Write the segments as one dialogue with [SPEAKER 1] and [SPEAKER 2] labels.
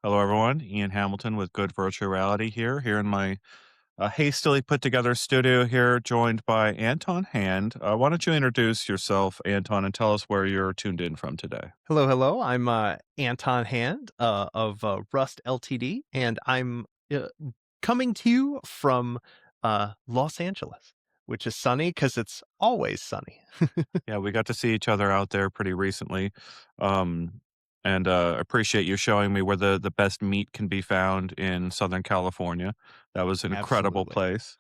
[SPEAKER 1] Hello, everyone. Ian Hamilton with Good Virtual Reality here in my hastily put together studio here, joined by Anton Hand. Why don't you introduce yourself, Anton, and tell us where you're tuned in from today?
[SPEAKER 2] Hello, hello. I'm Anton Hand of Rust Ltd, and I'm coming to you from Los Angeles, which is sunny because it's always sunny.
[SPEAKER 1] Yeah, we got to see each other out there pretty recently, um, and appreciate you showing me where the best meat can be found in Southern California. That was an incredible
[SPEAKER 2] Absolutely.
[SPEAKER 1] place.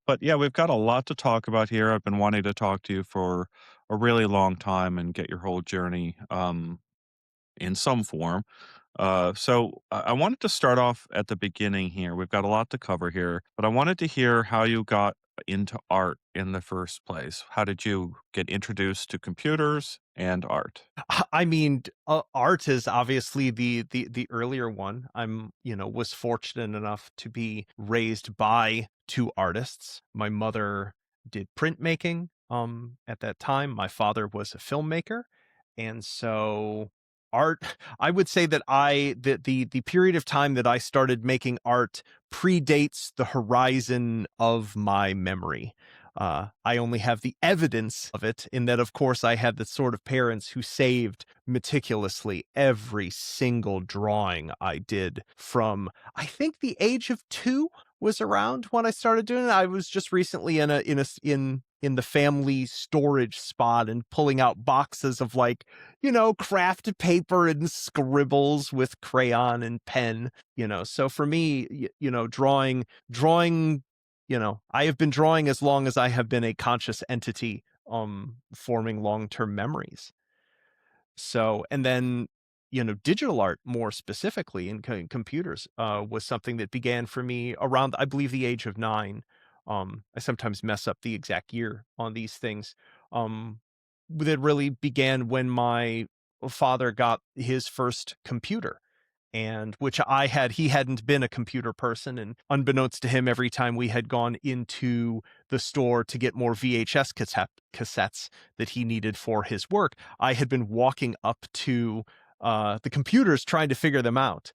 [SPEAKER 1] But yeah, we've got a lot to talk about here. I've been wanting to talk to you for a really long time and get your whole journey in some form. So I wanted to start off at the beginning here. We've got a lot to cover here, but I wanted to hear how you got into art in the first place. How did you get introduced to computers and art?
[SPEAKER 2] I mean, art is obviously the earlier one. Was fortunate enough to be raised by two artists. My mother did printmaking at that time. My father was a filmmaker. And so art I would say that the period of time that I started making art predates the horizon of my memory. I only have the evidence of it in that, of course, I had the sort of parents who saved meticulously every single drawing I did from, I think, the age of 2 was around when I started doing it. I was just recently in the family storage spot and pulling out boxes of craft paper and scribbles with crayon and pen. So for me, drawing I have been drawing as long as I have been a conscious entity, forming long-term memories. So, and then, digital art more specifically in computers, was something that began for me around, I believe, the age of 9. I sometimes mess up the exact year on these things. Um, that really began when my father got his first computer, and which he hadn't been a computer person, and unbeknownst to him, every time we had gone into the store to get more VHS cassettes that he needed for his work, I had been walking up to the computers trying to figure them out.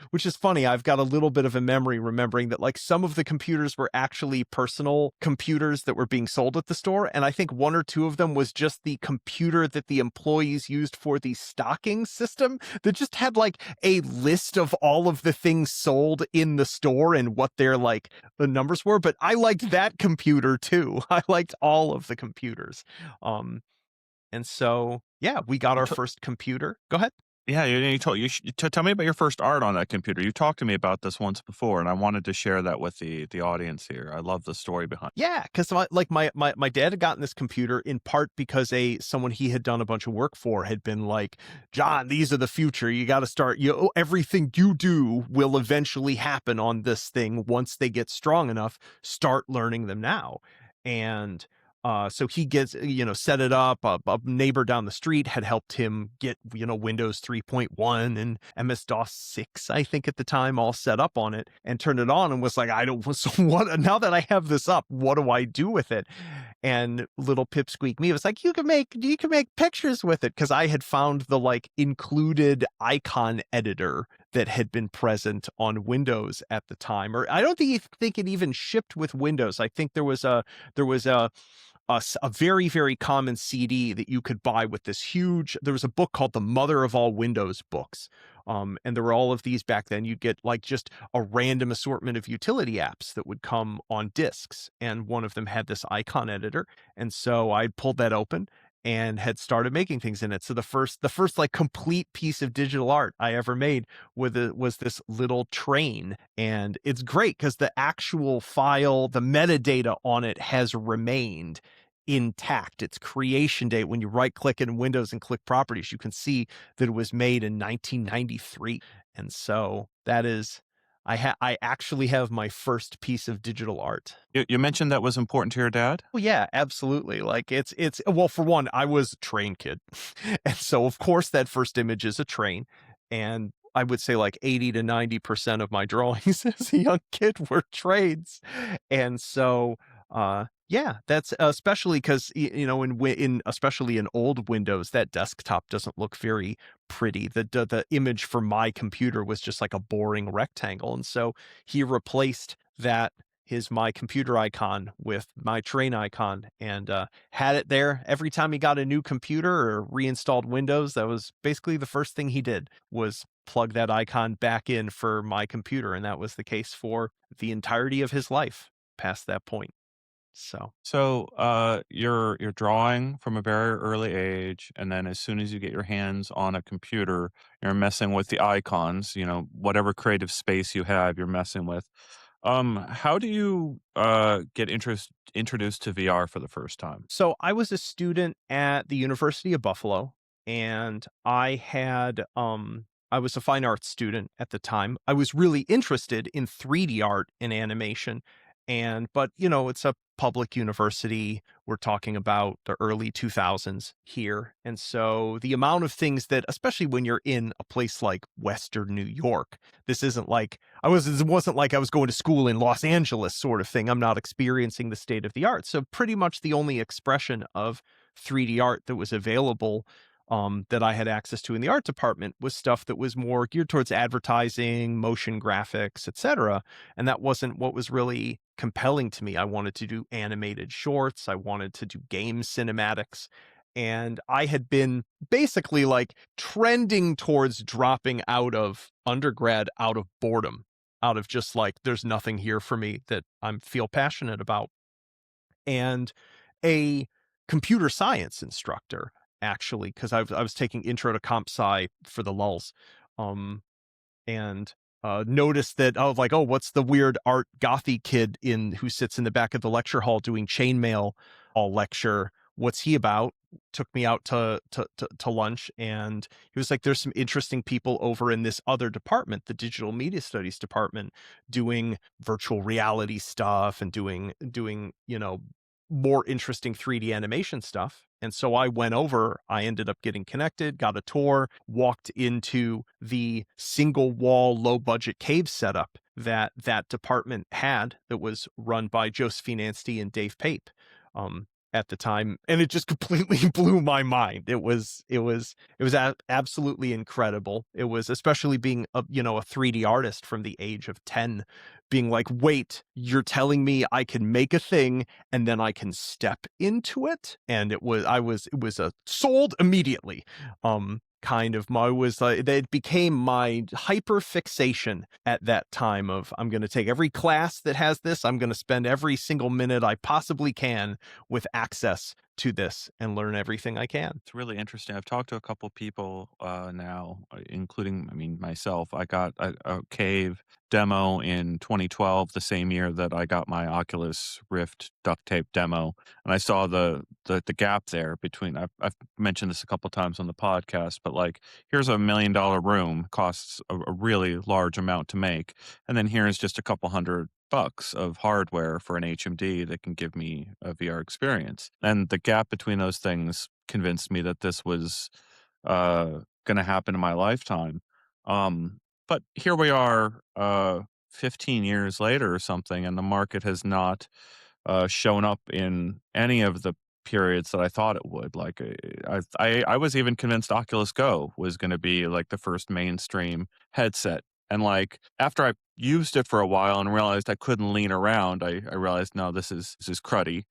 [SPEAKER 2] Which is funny. I've got a little bit of a memory remembering that, like, some of the computers were actually personal computers that were being sold at the store, and I think one or two of them was just the computer that the employees used for the stocking system that just had like a list of all of the things sold in the store and what their the numbers were. But I liked that computer too. I liked all of the computers. And so yeah, we got
[SPEAKER 1] You
[SPEAKER 2] our
[SPEAKER 1] t-
[SPEAKER 2] first computer. Go ahead.
[SPEAKER 1] yeah, you told tell me about your first art on that computer. You talked to me about this once before, and I wanted to share that with the audience here. I love the story behind.
[SPEAKER 2] Yeah, because my dad had gotten this computer in part because someone he had done a bunch of work for had been like, John, these are the future. You got to start. Everything you do will eventually happen on this thing once they get strong enough. Start learning them now, and so he gets set it up. A neighbor down the street had helped him get Windows 3.1 and MS DOS 6, I think at the time, all set up on it, and turned it on and was like, I don't. So what? Now that I have this up, what do I do with it? And little Pipsqueak me was like, you can make pictures with it, because I had found the included icon editor that had been present on Windows at the time, or I don't think it even shipped with Windows. I think there was a very, very common CD that you could buy with this huge. There was a book called The Mother of All Windows Books. And there were all of these back then. You'd get just a random assortment of utility apps that would come on discs. And one of them had this icon editor. And so I pulled that open and had started making things in it. So the first complete piece of digital art I ever made was this little train. And it's great because the actual file, the metadata on it has remained intact. Its creation date, when you right click in Windows and click properties, you can see that it was made in 1993. And so that is, I actually have my first piece of digital art.
[SPEAKER 1] You mentioned that was important to your dad.
[SPEAKER 2] Oh yeah, absolutely. Like it's well, for one, I was a train kid. And so of course that first image is a train. And I would say like 80 to 90% of my drawings as a young kid were trains. And so yeah, that's especially because in especially in old Windows, that desktop doesn't look very pretty. The image for my computer was just like a boring rectangle, and so he replaced that his my computer icon with my train icon, and had it there every time he got a new computer or reinstalled Windows. That was basically the first thing he did, was plug that icon back in for my computer, and that was the case for the entirety of his life past that point. So
[SPEAKER 1] So, you're drawing from a very early age, and then as soon as you get your hands on a computer, you're messing with the icons, whatever creative space you have, you're messing with. How do you, get introduced to VR for the first time?
[SPEAKER 2] So I was a student at the University of Buffalo, and I was a fine arts student at the time. I was really interested in 3D art and animation, but it's a public university. We're talking about the early 2000s here. And so the amount of things that, especially when you're in a place like Western New York, it wasn't like I was going to school in Los Angeles sort of thing. I'm not experiencing the state of the art. So pretty much the only expression of 3D art that was available, that I had access to in the art department, was stuff that was more geared towards advertising, motion graphics, etc. And that wasn't what was really compelling to me. I wanted to do animated shorts. I wanted to do game cinematics. And I had been basically like trending towards dropping out of undergrad out of boredom, out of just like, there's nothing here for me that I feel passionate about. And a computer science instructor, actually, because I was taking intro to comp sci for the lulls, um, and noticed that, I was like, oh, what's the weird art gothy kid in who sits in the back of the lecture hall doing chainmail all lecture? What's he about? Took me out to lunch, and he was like, there's some interesting people over in this other department, the digital media studies department, doing virtual reality stuff and doing more interesting 3D animation stuff. And so I went over, I ended up getting connected, got a tour, walked into the single wall, low budget cave setup that that department had, that was run by Josephine Anstey and Dave Pape. At the time, and it just completely blew my mind. It was absolutely incredible. It was, especially being a 3D artist from the age of 10, being like, wait, you're telling me I can make a thing and then I can step into it? And it was a sold immediately. Kind of my was It became my hyper fixation at that time of, I'm going to take every class that has this, I'm going to spend every single minute I possibly can with access to this and learn everything I can.
[SPEAKER 1] It's really interesting. I've talked to a couple people now, including, I mean, myself. I got a cave demo in 2012, the same year that I got my Oculus Rift duct tape demo, and I saw the gap there between. I've mentioned this a couple times on the podcast, but like, here's $1 million room, costs a really large amount to make, and then here's just a couple $100 of hardware for an HMD that can give me a VR experience. And the gap between those things convinced me that this was going to happen in my lifetime. But here we are, 15 years later or something, and the market has not shown up in any of the periods that I thought it would. Like, I was even convinced Oculus Go was going to be like the first mainstream headset. And like, after I used it for a while and realized I couldn't lean around, I realized, no, this is cruddy.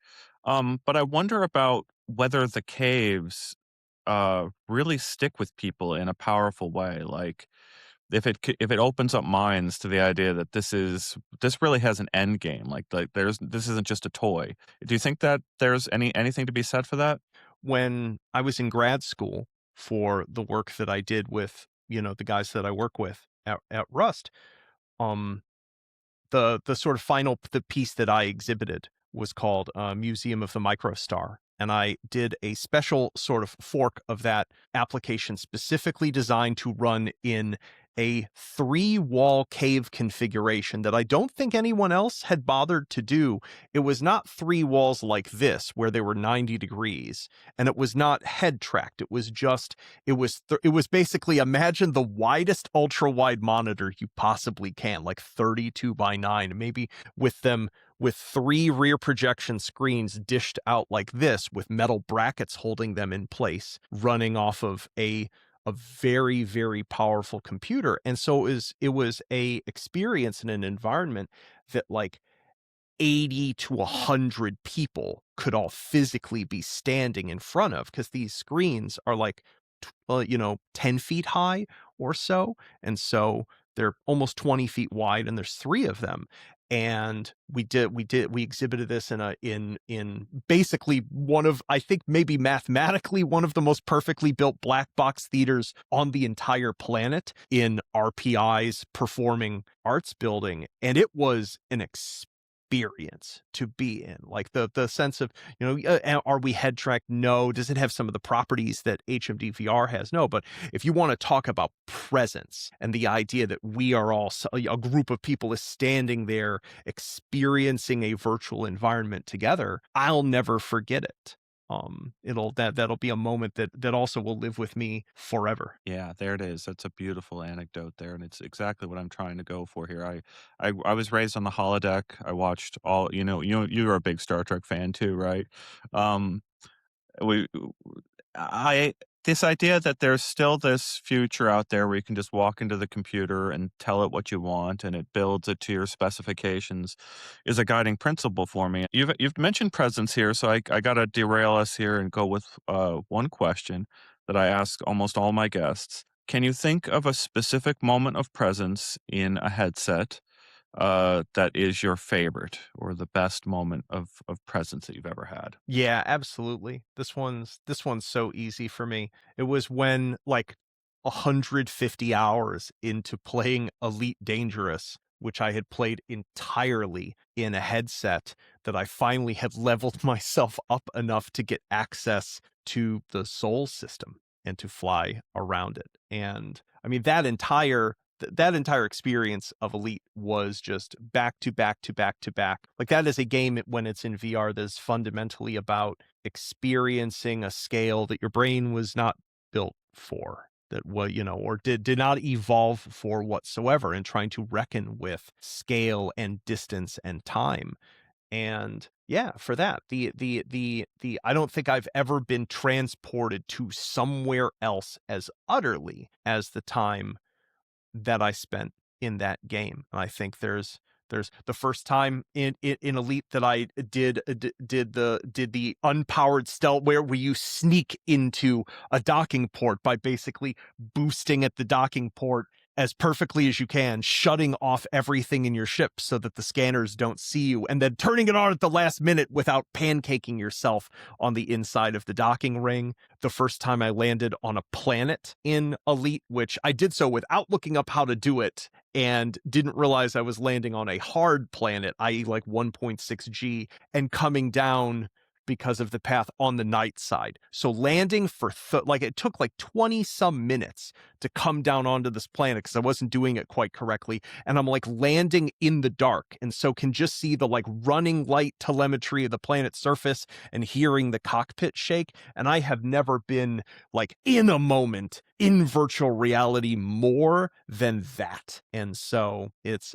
[SPEAKER 1] But I wonder about whether the caves really stick with people in a powerful way. Like, if it opens up minds to the idea that this really has an end game. Like, this isn't just a toy. Do you think that there's anything to be said for that?
[SPEAKER 2] When I was in grad school, for the work that I did with, the guys that I work with at Rust, um, the sort of the piece that I exhibited was called Museum of the Microstar. And I did a special sort of fork of that application, specifically designed to run in a 3-wall cave configuration that I don't think anyone else had bothered to do. It was not 3 walls like this, where they were 90 degrees, and it was not head tracked. It was basically, imagine the widest ultra wide monitor you possibly can, like 32 by 9, maybe with 3 rear projection screens dished out like this, with metal brackets holding them in place, running off of a a very, very powerful computer. And so it was a experience in an environment that like 80 to 100 people could all physically be standing in front of, because these screens are like, 10 feet high or so. And so they're almost 20 feet wide, and there's three of them. And we exhibited this in basically one of, I think maybe mathematically, one of the most perfectly built black box theaters on the entire planet in RPI's Performing Arts Building. And it was an experience to be in, like the sense of, are we head tracked? No. Does it have some of the properties that HMD VR has? No. But if you want to talk about presence and the idea that we are all a group of people is standing there experiencing a virtual environment together, I'll never forget it. That'll be a moment that also will live with me forever.
[SPEAKER 1] Yeah, there it is. That's a beautiful anecdote there, and it's exactly what I'm trying to go for here. I was raised on the holodeck. I watched all, you're a big Star Trek fan too, right? Um, we I this idea that there's still this future out there where you can just walk into the computer and tell it what you want and it builds it to your specifications is a guiding principle for me. You've mentioned presence here, so I got to derail us here and go with one question that I ask almost all my guests. Can you think of a specific moment of presence in a headset that is your favorite or the best moment of presence that you've ever had?
[SPEAKER 2] Yeah, absolutely. This one's so easy for me. It was when like 150 hours into playing Elite Dangerous, which I had played entirely in a headset, that I finally had leveled myself up enough to get access to the Soul system and to fly around it. And I mean that entire experience of Elite was just back to back to back to back. Like that is a game when it's in VR that is fundamentally about experiencing a scale that your brain was not built for, that was, or did not evolve for whatsoever, and trying to reckon with scale and distance and time. And yeah, for that, the I don't think I've ever been transported to somewhere else as utterly as the time that I spent in that game. And I think there's the first time in Elite that I did the unpowered stealth where you sneak into a docking port by basically boosting at the docking port as perfectly as you can, shutting off everything in your ship so that the scanners don't see you, and then turning it on at the last minute without pancaking yourself on the inside of the docking ring. The first time I landed on a planet in Elite, which I did so without looking up how to do it, and didn't realize I was landing on a hard planet, i.e. like 1.6G, and coming down because of the path on the night side. So landing for like it took like 20 some minutes to come down onto this planet because I wasn't doing it quite correctly. And I'm like landing in the dark, and so can just see the like running light telemetry of the planet's surface and hearing the cockpit shake. And I have never been like in a moment in virtual reality more than that. And so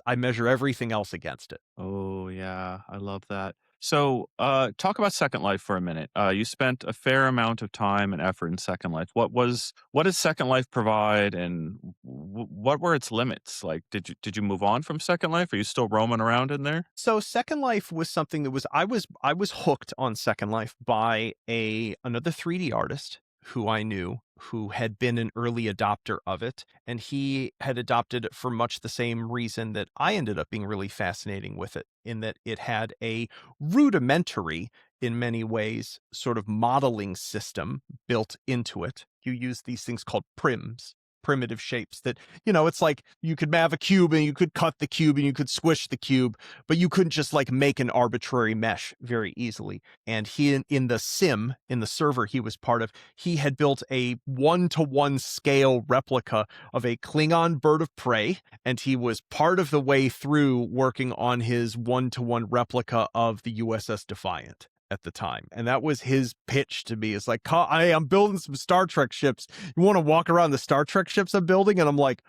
[SPEAKER 2] I measure everything else against it.
[SPEAKER 1] Oh, yeah, I love that. So, talk about Second Life for a minute. You spent a fair amount of time and effort in Second Life. What does Second Life provide, and what were its limits? Like, did you move on from Second Life? Are you still roaming around in there?
[SPEAKER 2] So Second Life was something that was I was hooked on Second Life by another 3D artist who I knew, who had been an early adopter of it, and he had adopted it for much the same reason that I ended up being really fascinating with it, in that it had a rudimentary, in many ways, sort of modeling system built into it. You use these things called prims, primitive shapes that, it's like you could have a cube and you could cut the cube and you could squish the cube, but you couldn't just like make an arbitrary mesh very easily. And he, in the sim, in the server he was part of, he had built a 1-to-1 scale replica of a Klingon bird of prey, and he was part of the way through working on his 1-to-1 replica of the USS Defiant at the time. And that was his pitch to me. It's like, hey, I'm building some Star Trek ships. You want to walk around the Star Trek ships I'm building? And I'm like,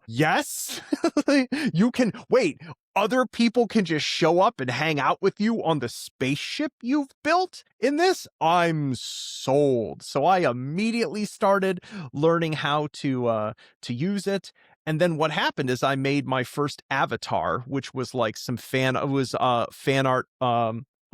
[SPEAKER 2] yes. You can wait. other people can just show up and hang out with you on the spaceship you've built in this, I'm sold. So I immediately started learning how to use it. And then what happened is I made my first avatar, which was like some fan art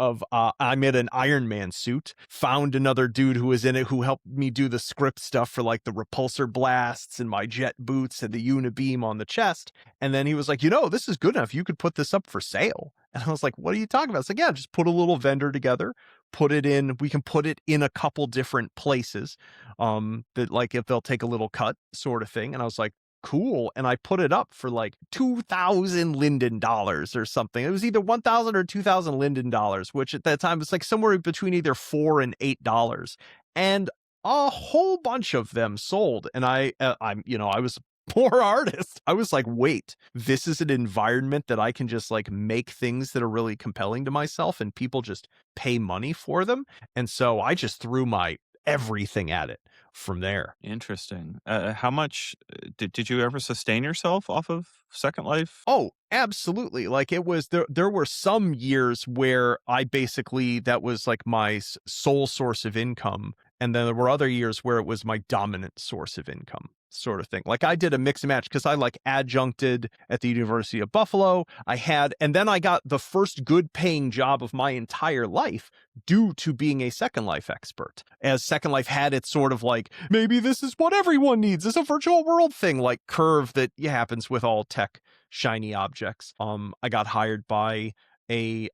[SPEAKER 2] of I'm in an Iron Man suit, found another dude who was in it who helped me do the script stuff for like the repulsor blasts and my jet boots and the unibeam on the chest. And then he was like, this is good enough. You could put this up for sale. And I was like, what are you talking about? It's like, yeah, just put a little vendor together, put it in. We can put it in a couple different places. That like if they'll take a little cut sort of thing. And I was like, cool. And I put it up for like 2,000 Linden dollars or something. It was either 1,000 or 2,000 Linden dollars, which at that time was like somewhere between either $4 and $8. And a whole bunch of them sold. And I was a poor artist. I was like, wait, this is an environment that I can just like make things that are really compelling to myself and people just pay money for them. And so I just threw my everything at it from there.
[SPEAKER 1] Interesting. How much did you ever sustain yourself off of Second Life?
[SPEAKER 2] Oh, absolutely. Like it was there were some years where I basically that was like my sole source of income, and then there were other years where it was my dominant source of income. Sort of thing. Like I did a mix and match because I like adjuncted at the University of Buffalo. And then I got the first good paying job of my entire life due to being a Second Life expert. As Second Life had its sort of like, maybe this is what everyone needs. It's a virtual world thing, like curve that happens with all tech shiny objects. I got hired by a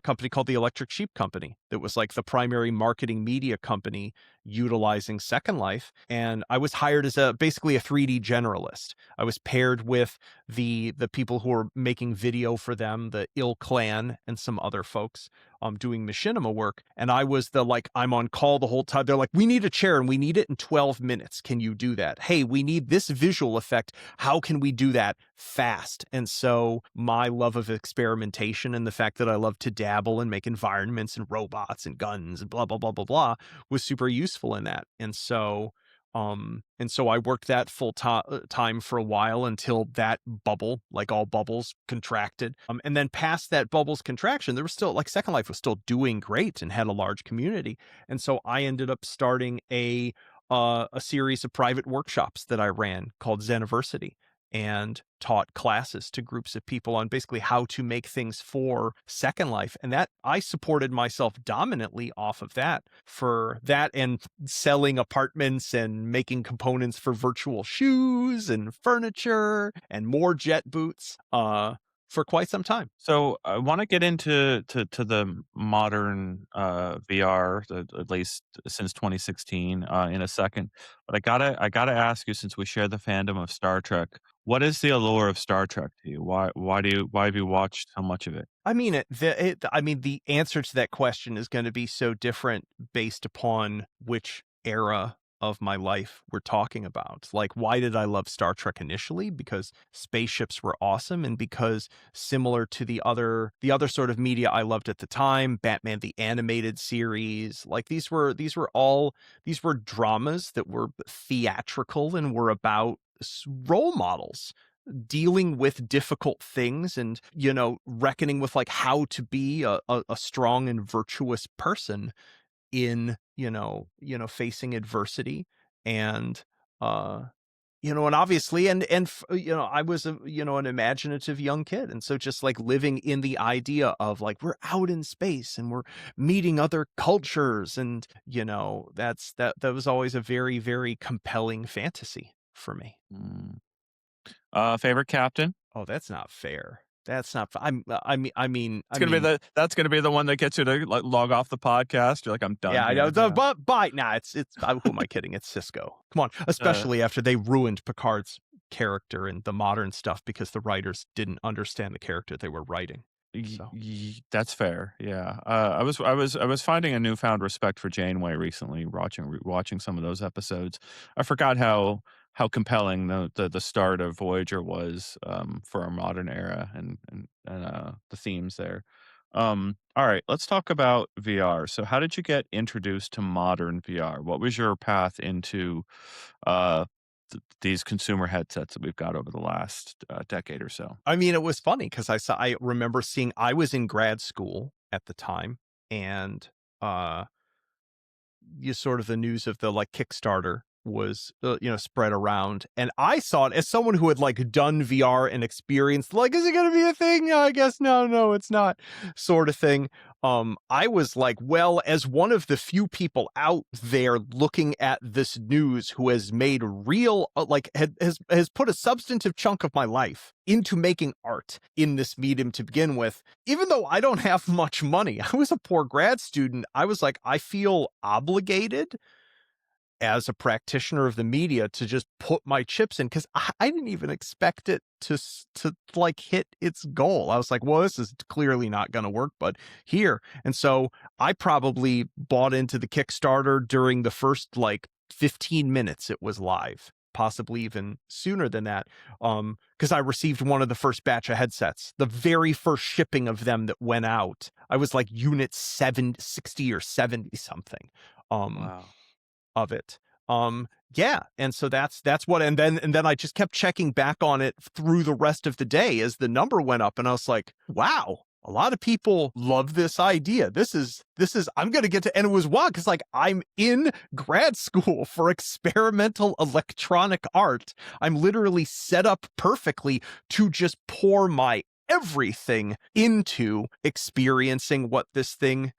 [SPEAKER 2] company called the Electric Sheep Company that was like the primary marketing media company utilizing Second Life. And I was hired as basically a 3D generalist. I was paired with the people who were making video for them, the Ill Clan and some other folks doing machinima work. And I was I'm on call the whole time. They're like, we need a chair and we need it in 12 minutes. Can you do that? Hey, we need this visual effect. How can we do that fast? And so my love of experimentation and the fact that I love to dabble and make environments and robots and guns and blah, blah, blah, blah, blah was super useful in that. And so I worked that time for a while until that bubble, like all bubbles, contracted. And then past that bubble's contraction, there was still like Second Life was still doing great and had a large community. And so I ended up starting a series of private workshops that I ran called Zeniversity, and taught classes to groups of people on basically how to make things for Second Life. And that I supported myself dominantly off of that for that and selling apartments and making components for virtual shoes and furniture and more jet boots for quite some time.
[SPEAKER 1] So I want to get into to the modern VR, at least since 2016, in a second. But I gotta ask you, since we share the fandom of Star Trek, what is the allure of Star Trek to you? Why have you watched so much of it?
[SPEAKER 2] I mean, the answer to that question is going to be so different based upon which era of my life we're talking about. Like, why did I love Star Trek initially? Because spaceships were awesome, and because similar to the other sort of media I loved at the time, Batman the Animated Series, like these were dramas that were theatrical and were about role models dealing with difficult things and reckoning with like how to be a strong and virtuous person in facing adversity. And and obviously I was an imaginative young kid, and so just like living in the idea of like we're out in space and we're meeting other cultures, and that was always a very, very compelling fantasy for me.
[SPEAKER 1] Mm. Favorite captain?
[SPEAKER 2] Oh, that's not fair. That's not f I'm I mean I mean I
[SPEAKER 1] It's gonna be
[SPEAKER 2] mean,
[SPEAKER 1] the one that gets you to like log off the podcast. You're like, I'm done
[SPEAKER 2] yeah, I know,
[SPEAKER 1] here. Yeah.
[SPEAKER 2] but nah, who am I kidding? It's Cisco. Come on,
[SPEAKER 1] Uh,
[SPEAKER 2] especially after they ruined Picard's character and the modern stuff because the writers didn't understand the character they were writing. So,
[SPEAKER 1] That's fair. Yeah. I was finding a newfound respect for Janeway recently, watching some of those episodes. I forgot how compelling the start of Voyager was for our modern era, and the themes there. All right, let's talk about VR. So, how did you get introduced to modern VR? What was your path into these consumer headsets that we've got over the last decade or so.
[SPEAKER 2] I mean, it was funny because I remember seeing I was in grad school at the time, and, uh you sort of the news of the, like, Kickstarter was, spread around, and I saw it as someone who had, like, done VR and experienced, like, "Is it gonna be a thing? I guess no, no, it's not," sort of thing. I was like, well, as one of the few people out there looking at this news who has made real, like, has put a substantive chunk of my life into making art in this medium to begin with, even though I don't have much money, I was a poor grad student. I was like, I feel obligated as a practitioner of the media to just put my chips in because I didn't even expect it to like hit its goal. I was like, well, this is clearly not going to work, but here. And so I probably bought into the Kickstarter during the first like 15 minutes it was live, possibly even sooner than that. Because I received one of the first batch of headsets, the very first shipping of them that went out. I was like unit 760 or 70 something. Um,
[SPEAKER 1] Wow.
[SPEAKER 2] of it. Yeah, and so that's what and then I just kept checking back on it through the rest of the day as the number went up, and I was like, "Wow, a lot of people love this idea. This is I'm gonna get to," and it was wild because like I'm in grad school for experimental electronic art. I'm literally set up perfectly to just pour my everything into experiencing what this thing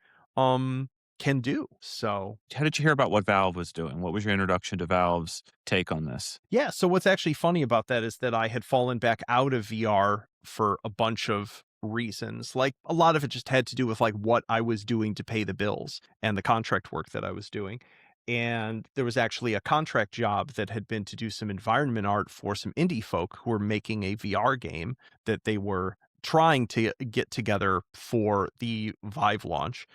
[SPEAKER 2] can do. So
[SPEAKER 1] How did you hear about what Valve was doing? What was your introduction to Valve's take on this?
[SPEAKER 2] yeah, so what's actually funny about that is that I had fallen back out of VR for a bunch of reasons. Like a lot of it just had to do with like what I was doing to pay the bills and the contract work that I was doing. And there was actually a contract job that had been to do some environment art for some indie folk who were making a VR game that they were trying to get together for the Vive launch.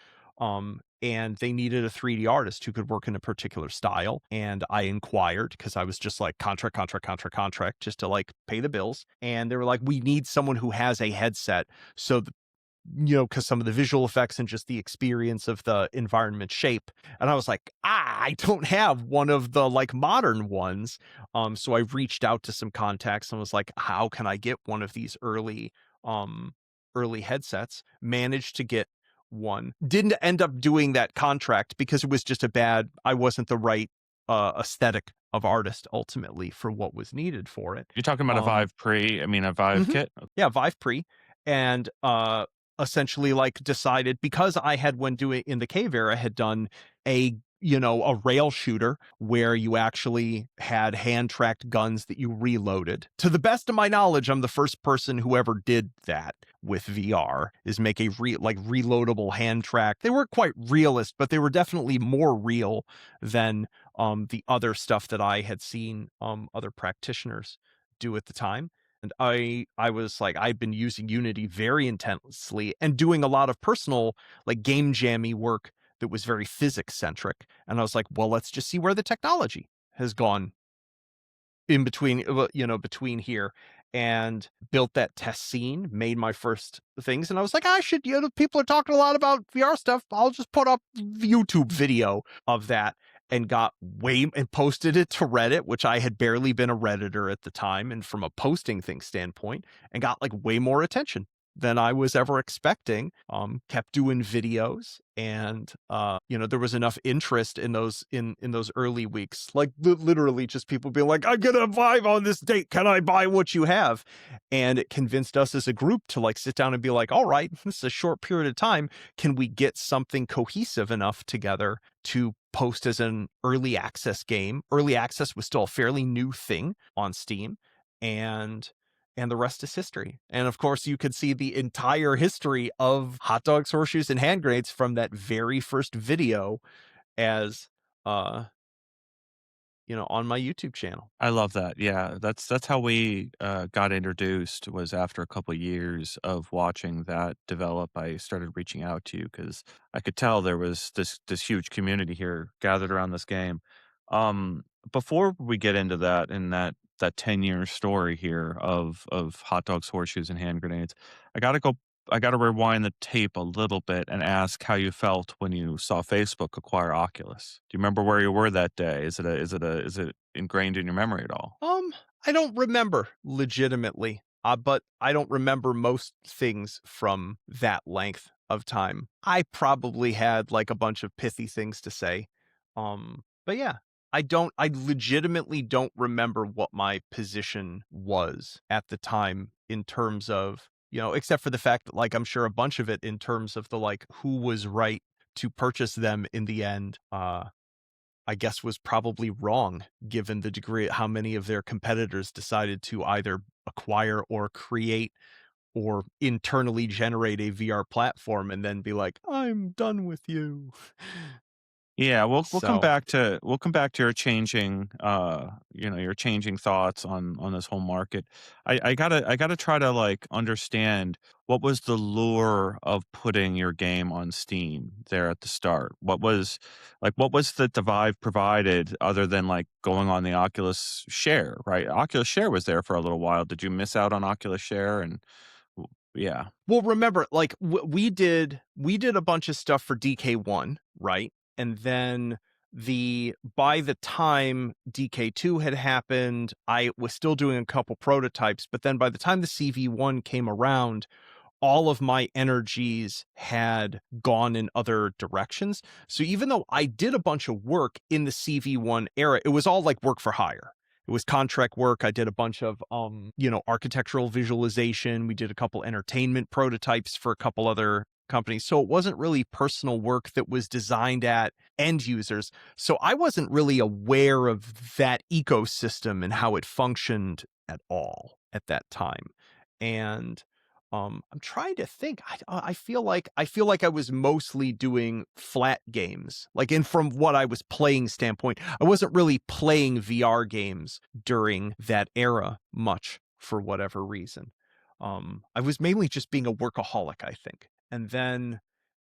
[SPEAKER 2] And they needed a 3D artist who could work in a particular style. And I inquired because I was just like contract, contract, contract, contract, just to like pay the bills. And they were like, we need someone who has a headset. So, because some of the visual effects and just the experience of the environment shape. And I was like, I don't have one of the like modern ones. So I reached out to some contacts and was like, how can I get one of these early headsets? Managed to get one. Didn't end up doing that contract because it was just I wasn't the right aesthetic of artist ultimately for what was needed for it.
[SPEAKER 1] You're talking about a
[SPEAKER 2] Um
[SPEAKER 1] Vive Pre, I mean, a Vive
[SPEAKER 2] mhm.
[SPEAKER 1] kit?
[SPEAKER 2] Yeah, Vive Pre. And essentially like decided because I had when doing in the cave era had done a rail shooter where you actually had hand tracked guns that you reloaded. To the best of my knowledge, I'm the first person who ever did that with VR is make a reloadable hand track. They weren't quite realist, but they were definitely more real than the other stuff that I had seen other practitioners do at the time. And I was like, I'd been using Unity very intensely and doing a lot of personal, like game jammy work that was very physics centric. And I was like, well, let's just see where the technology has gone in between, between here, and built that test scene, made my first things. And I was like, I should, people are talking a lot about VR stuff. I'll just put up YouTube video of that and got way and posted it to Reddit, which I had barely been a Redditor at the time. And from a posting thing standpoint, and got like way more attention than I was ever expecting. Kept doing videos, and there was enough interest in those early weeks, like literally just people being like, "I'm gonna Vive on this date. Can I buy what you have?" And it convinced us as a group to like sit down and be like, "All right, this is a short period of time. Can we get something cohesive enough together to post as an early access game?" Early access was still a fairly new thing on Steam, and the rest is history. And of course, you could see the entire history of hot dogs, horseshoes, and hand grenades from that very first video as, uh, on my YouTube channel.
[SPEAKER 1] I love that, yeah, that's how we, got introduced was after a couple years of watching that develop, I started reaching out to you because I could tell there was this huge community here gathered around this game. Before we get into that and that 10-year story here of hot dogs, horseshoes, and hand grenades, I gotta go I gotta rewind the tape a little bit and ask how you felt when you saw Facebook acquire Oculus. Do you remember where you were that day? Is it ingrained in your memory at all?
[SPEAKER 2] Um, I don't remember legitimately, but I don't remember most things from that length of time. I probably had like a bunch of pithy things to say. But yeah, I legitimately don't remember what my position was at the time in terms of, except for the fact that like I'm sure a bunch of it in terms of the like who was right to purchase them in the end. I guess was probably wrong given the degree how many of their competitors decided to either acquire or create or internally generate a VR platform and then be like, "I'm done with you."
[SPEAKER 1] Yeah,
[SPEAKER 2] So,
[SPEAKER 1] we'll come back to your changing your changing thoughts on this whole market. I gotta try to like understand what was the lure of putting your game on Steam there at the start. What was the Vive provided other than like going on the Oculus Share, right? Oculus Share was there for a little while. Did you miss out on Oculus Share? And yeah.
[SPEAKER 2] well, remember, like we did a bunch of stuff for DK1, right? And then by the time DK2 had happened, I was still doing a couple prototypes, but then by the time the CV1 came around, all of my energies had gone in other directions. So even though I did a bunch of work in the CV1 era, it was all like work for hire. It was contract work. I did a bunch of architectural visualization. We did a couple entertainment prototypes for a couple other companies. So it wasn't really personal work that was designed at end users. So I wasn't really aware of that ecosystem and how it functioned at all at that time. And I'm trying to think. I feel like I was mostly doing flat games. Like, and from what I was playing standpoint, I wasn't really playing VR games during that era much for whatever reason. I was mainly just being a workaholic, I think.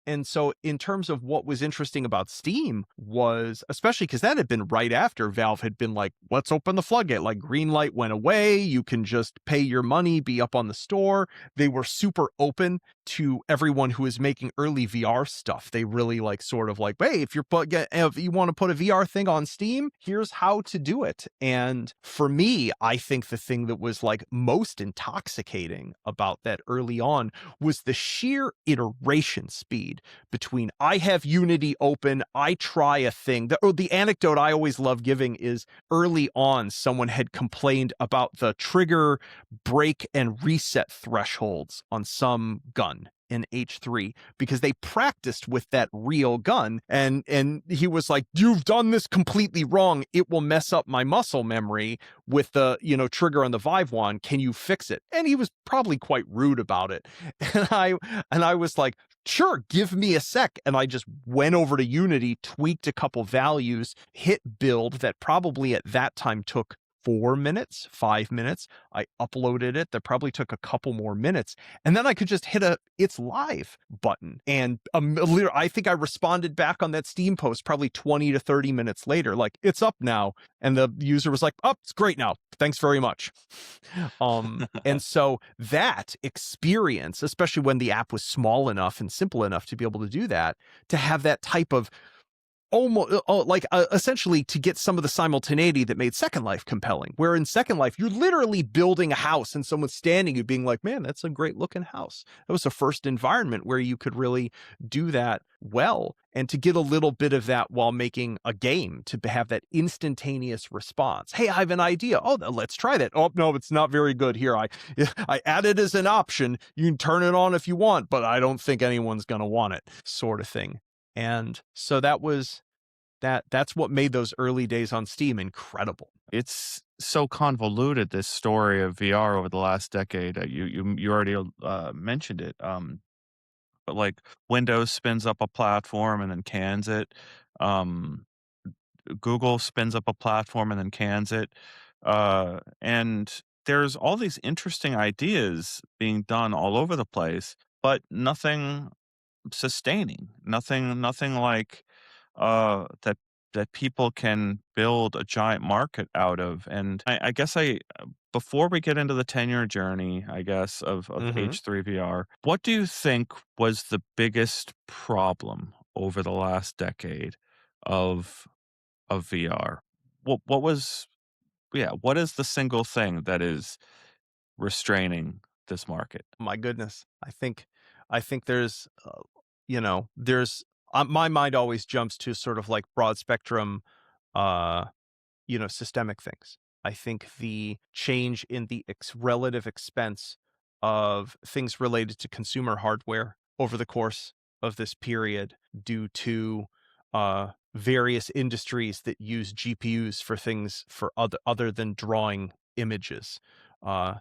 [SPEAKER 2] And so in terms of what was interesting about Steam was, especially because that had been right after Valve had been like, let's open the floodgate. Like green light went away. You can just pay your money, be up on the store. They were super open to everyone who is making early VR stuff. They really like sort of like, hey, if you want to put a VR thing on Steam, here's how to do it. And for me, I think the thing that was like most intoxicating about that early on was the sheer iteration speed between I have Unity open, I try a thing. The anecdote I always love giving is early on, someone had complained about the trigger, break, and reset thresholds on some gun in H3 because they practiced with that real gun and he was like, you've done this completely wrong, it will mess up my muscle memory with the trigger on the Vive wand, can you fix it? And he was probably quite rude about it. And I was like, sure, give me a sec. And I just went over to Unity, tweaked a couple values, hit build that probably at that time took 4 minutes, 5 minutes. I uploaded it. That probably took a couple more minutes. And then I could just hit it's live button. And I think I responded back on that Steam post probably 20 to 30 minutes later, like, it's up now. And the user was like, oh, it's great now. Thanks very much. And so that experience, especially when the app was small enough and simple enough to be able to do that, to have that type of almost essentially to get some of the simultaneity that made Second Life compelling, where in Second Life you're literally building a house and someone's standing you being like, man, that's a great looking house. That was the first environment where you could really do that well, and to get a little bit of that while making a game, to have that instantaneous response. Hey, I have an idea. Oh, let's try that. Oh no, it's not very good. Here, I add it as an option. You can turn it on if you want, but I don't think anyone's gonna want it, sort of thing. And so that's what made those early days on Steam incredible.
[SPEAKER 1] It's so convoluted, this story of VR over the last decade. You already mentioned it. But like Windows spins up a platform and then cans it. Um, Google spins up a platform and then cans it. And there's all these interesting ideas being done all over the place, but nothing sustaining. Nothing like that people can build a giant market out of. And I guess before we get into the 10-year journey, I guess, of
[SPEAKER 2] Mhm.
[SPEAKER 1] H3VR, what do you think was the biggest problem over the last decade of VR? What was yeah, what is the single thing that is restraining this market?
[SPEAKER 2] My goodness. I think there's, there's my mind always jumps to sort of like broad spectrum, uh, systemic things. I think the change in the relative expense of things related to consumer hardware over the course of this period due to various industries that use GPUs for things for other than drawing images.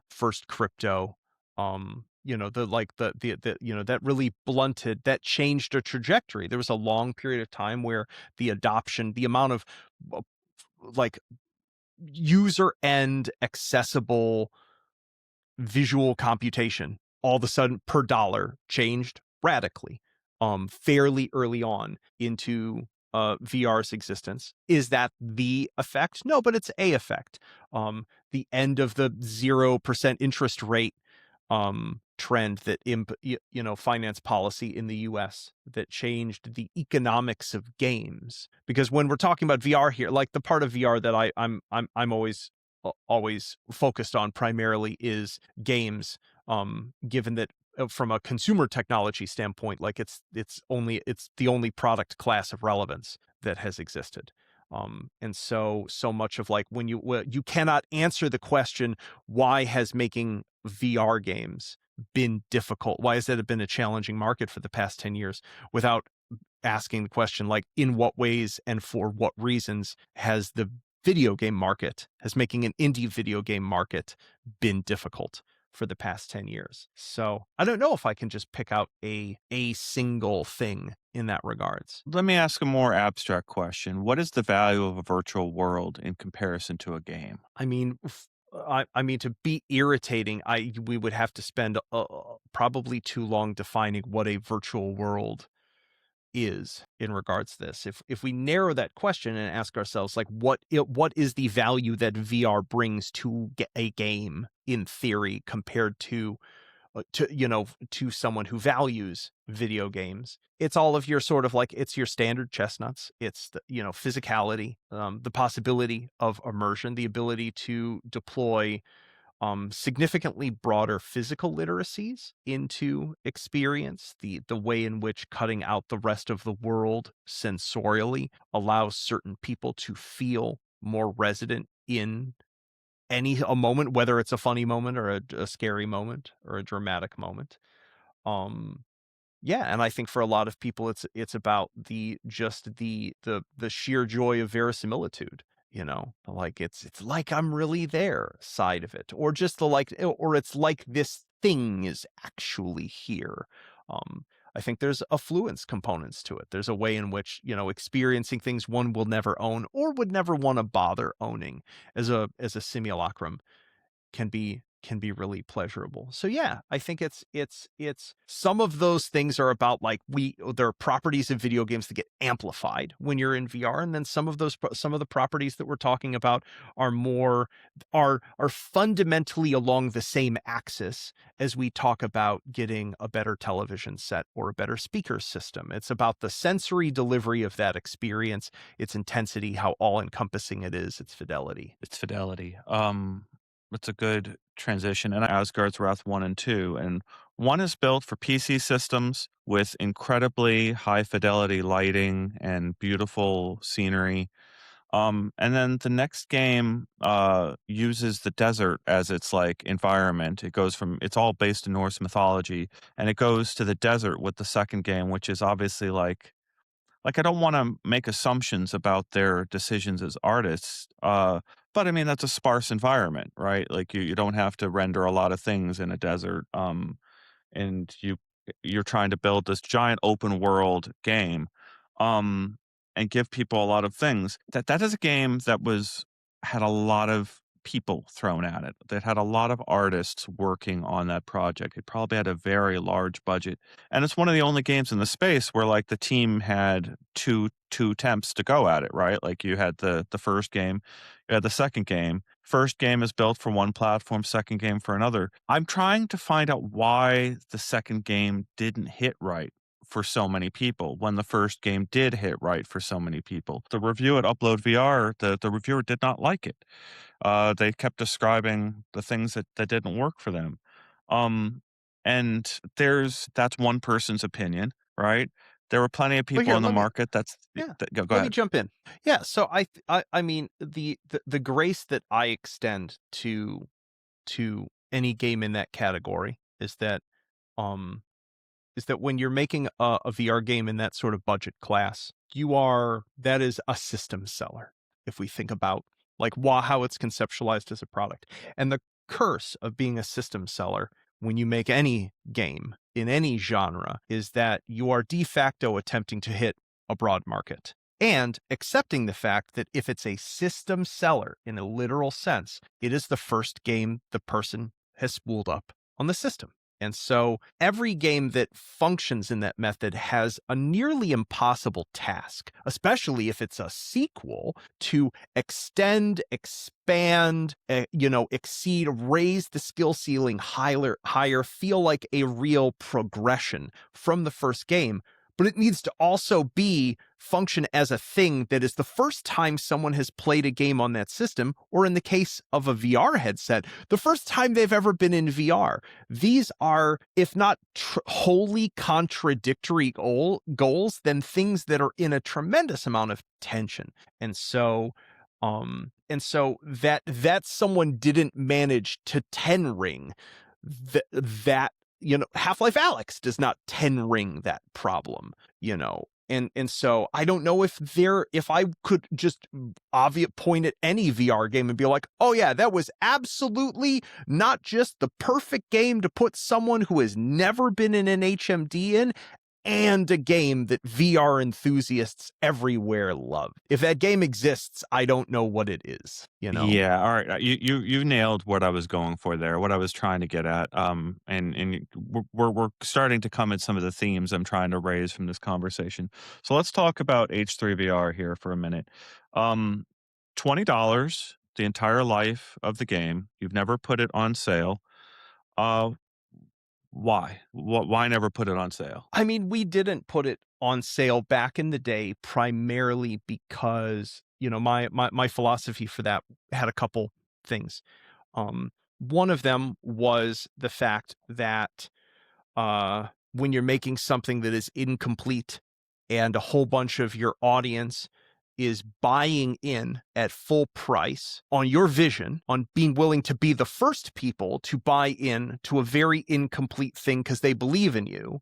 [SPEAKER 2] First crypto, the like the that really blunted, that changed a trajectory. There was a long period of time where the adoption, the amount of uh, like user end accessible visual computation all of a sudden per dollar changed radically fairly early on into VR's existence. Is that the effect? No, but it's a effect. The end of the 0% interest rate trend that finance policy in the US that changed the economics of games. Because when we're talking about VR here, like the part of VR that I'm always focused on primarily is games, given that from a consumer technology standpoint, like it's the only product class of relevance that has existed. And so much of like when you cannot answer the question, why has making VR games been difficult? Why has that been a challenging market for the past 10 years without asking the question, like, in what ways and for what reasons has the video game market, has making an indie video game market been difficult for the past 10 years? So I don't know if I can just pick out a single thing in that regards.
[SPEAKER 1] Let me ask a more abstract question. What is the value of a virtual world in comparison to a game?
[SPEAKER 2] I mean, I mean, to be irritating, we would have to spend probably too long defining what a virtual world is in regards to this. If we narrow that question and ask ourselves, like, what is the value that VR brings to a game in theory compared to someone who values video games? It's all of your sort of like, it's your standard chestnuts. It's the, physicality, the possibility of immersion, the ability to deploy significantly broader physical literacies into experience, the way in which cutting out the rest of the world sensorially allows certain people to feel more resident in a moment, whether it's a funny moment or a scary moment or a dramatic moment. Um, yeah, and I think for a lot of people, it's about the sheer joy of verisimilitude. Like it's like I'm really there side of it, or just the like, or it's like this thing is actually here. Um, I think there's affluence components to it. There's a way in which experiencing things one will never own or would never want to bother owning as a simulacrum can be really pleasurable. So yeah, I think it's some of those things are about like there are properties of video games that get amplified when you're in VR, and then some of the properties that we're talking about are more are fundamentally along the same axis as we talk about getting a better television set or a better speaker system. It's about the sensory delivery of that experience, its intensity, how all encompassing it is, its fidelity.
[SPEAKER 1] It's fidelity. It's a good transition. And Asgard's Wrath 1 and 2. And 1 is built for PC systems with incredibly high fidelity lighting and beautiful scenery. And then the next game uses the desert as its like environment. It's all based in Norse mythology, and it goes to the desert with the second game, which is obviously like I don't want to make assumptions about their decisions as artists. But I mean that's a sparse environment, right? Like you don't have to render a lot of things in a desert. And you're trying to build this giant open world game, um, and give people a lot of things. That is a game that had a lot of people thrown at it. That had a lot of artists working on that project. It probably had a very large budget, and it's one of the only games in the space where like the team had two attempts to go at it. Right, like you had the first game, you had the second game. First game is built for one platform, second game for another. I'm trying to find out why the second game didn't hit right for so many people when the first game did hit right for so many people. The review at Upload VR, the reviewer did not like it. They kept describing the things that didn't work for them. Um, and that's one person's opinion, right? There were plenty of
[SPEAKER 2] But
[SPEAKER 1] people
[SPEAKER 2] here,
[SPEAKER 1] in the
[SPEAKER 2] let me
[SPEAKER 1] market
[SPEAKER 2] yeah,
[SPEAKER 1] go
[SPEAKER 2] let me
[SPEAKER 1] ahead.
[SPEAKER 2] jump in. Yeah, so I mean, the grace that I extend to any game in that category um is that when you're making a VR game in that sort of budget class, that is a system seller. If we think about like how it's conceptualized as a product. And the curse of being a system seller when you make any game in any genre is that you are de facto attempting to hit a broad market and accepting the fact that if it's a system seller in a literal sense, it is the first game the person has spooled up on the system. And so every game that functions in that method has a nearly impossible task, especially if it's a sequel, to extend, expand, exceed, raise the skill ceiling higher, feel like a real progression from the first game. But it needs to also function as a thing that is the first time someone has played a game on that system, or in the case of a VR headset, the first time they've ever been in VR. These are, if not wholly contradictory goals, then things that are in a tremendous amount of tension. And so that someone didn't manage to 10 ring that Half-Life Alyx does not 10 ring that problem, and so I don't know if I could just point at any VR game and be like, oh yeah, that was absolutely not just the perfect game to put someone who has never been in an HMD in, and a game that VR enthusiasts everywhere love. If that game exists, I don't know what it is.
[SPEAKER 1] Yeah, all right. You nailed what I was going for there, what I was trying to get at. And we're starting to come at some of the themes I'm trying to raise from this conversation. So let's talk about H3VR here for a minute. Um, $20 the entire life of the game. You've never put it on sale. Uh, why? Why never put it on sale?
[SPEAKER 2] I mean, we didn't put it on sale back in the day primarily because, my philosophy for that had a couple things. One of them was the fact that when you're making something that is incomplete and a whole bunch of your audience is buying in at full price on your vision, on being willing to be the first people to buy in to a very incomplete thing because they believe in you,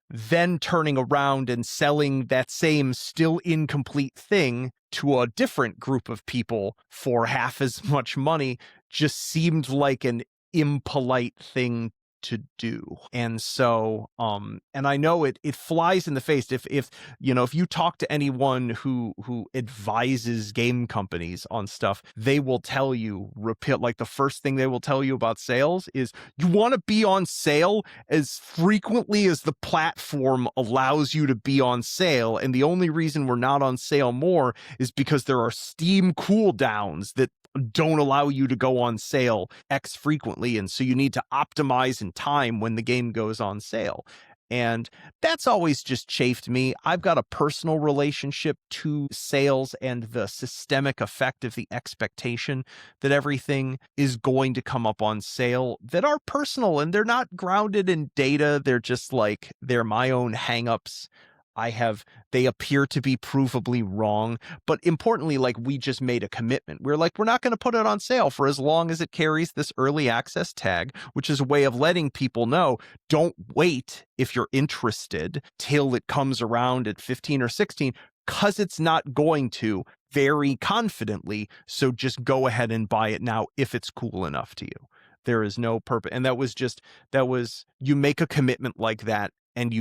[SPEAKER 2] then turning around and selling that same still incomplete thing to a different group of people for half as much money just seemed like an impolite thing to do. And so and I know it flies in the face if you talk to anyone who advises game companies on stuff, they will tell you like the first thing they will tell you about sales is you want to be on sale as frequently as the platform allows you to be on sale, and the only reason we're not on sale more is because there are Steam cooldowns that don't allow you to go on sale X frequently, and so you need to optimize in time when the game goes on sale. And that's always just chafed me. I've got a personal relationship to sales and the systemic effect of the expectation that everything is going to come up on sale that are personal, and they're not grounded in data. They're just like, they're my own hangups. They appear to be provably wrong, but importantly, like, we just made a commitment. We're like, we're not going to put it on sale for as long as it carries this early access tag, which is a way of letting people know, don't wait if you're interested till it comes around at 15 or 16, because it's not going to, very confidently. So just go ahead and buy it now if it's cool enough to you. There is no purpose. And you make a commitment like that, and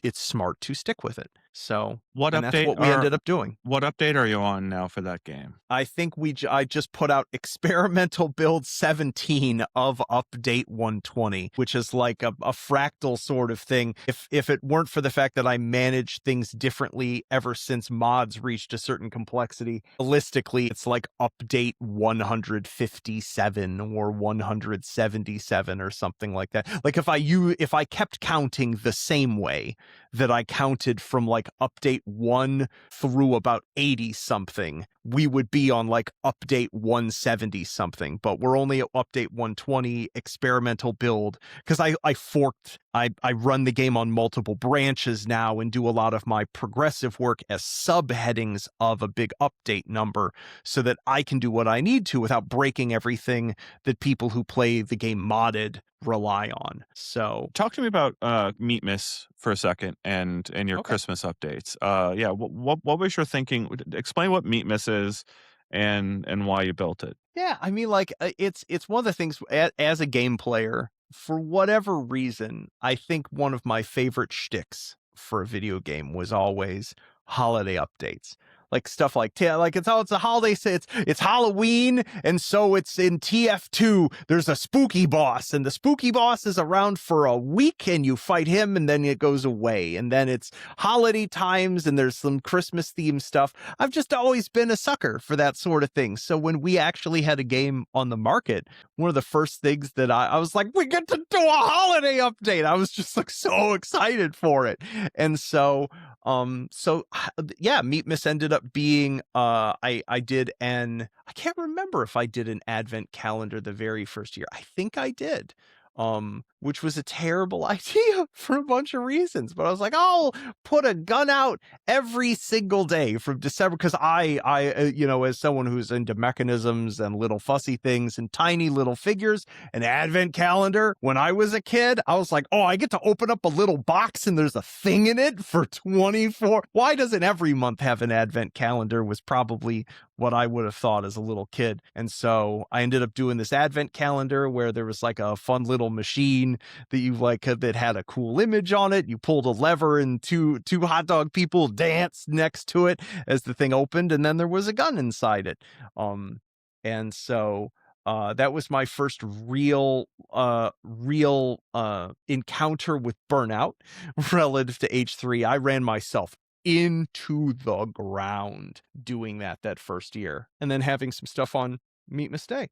[SPEAKER 2] it's smart to stick with it. So,
[SPEAKER 1] What
[SPEAKER 2] and that's
[SPEAKER 1] update
[SPEAKER 2] what we
[SPEAKER 1] are
[SPEAKER 2] ended up doing.
[SPEAKER 1] what update are you on now for that game?
[SPEAKER 2] I think I just put out experimental build 17 of update 120, which is like a fractal sort of thing. If it weren't for the fact that I manage things differently ever since mods reached a certain complexity, holistically, it's like update 157 or 177 or something like that. Like if I kept counting the same way, that I counted from like update 1 through about 80 something. We would be on like update 170 something, but we're only at update 120 experimental build because I forked. I run the game on multiple branches now and do a lot of my progressive work as subheadings of a big update number so that I can do what I need to without breaking everything that people who play the game modded rely on. So,
[SPEAKER 1] Talk to me about Meatmas for a second and your
[SPEAKER 2] okay.
[SPEAKER 1] Christmas updates. Yeah, what was your thinking? Explain what Meatmas is and why you built it.
[SPEAKER 2] Yeah, I mean, like, it's one of the things as a game player, for whatever reason, I think one of my favorite shticks for a video game was always holiday updates. Like stuff like it's a holiday, it's Halloween, and so it's in TF2. There's a spooky boss, and the spooky boss is around for a week, and you fight him, and then it goes away, and then it's holiday times, and there's some Christmas themed stuff. I've just always been a sucker for that sort of thing. So when we actually had a game on the market, one of the first things that I was like, we get to do a holiday update. I was just like so excited for it. And yeah, Meatmas ended up being I did I can't remember if I did an advent calendar the very first year. I think I did. Which was a terrible idea for a bunch of reasons. But I was like, I'll put a gun out every single day from December because as someone who's into mechanisms and little fussy things and tiny little figures, an advent calendar. When I was a kid, I was like, oh, I get to open up a little box and there's a thing in it for 24. Why doesn't every month have an advent calendar? Was probably what I would have thought as a little kid. And so I ended up doing this advent calendar where there was like a fun little machine that you like that had a cool image on it. You pulled a lever and two hot dog people danced next to it as the thing opened, and then there was a gun inside it. And so that was my first real encounter with burnout relative to H3. I ran myself into the ground doing that first year, and then having some stuff on Meat Mistake.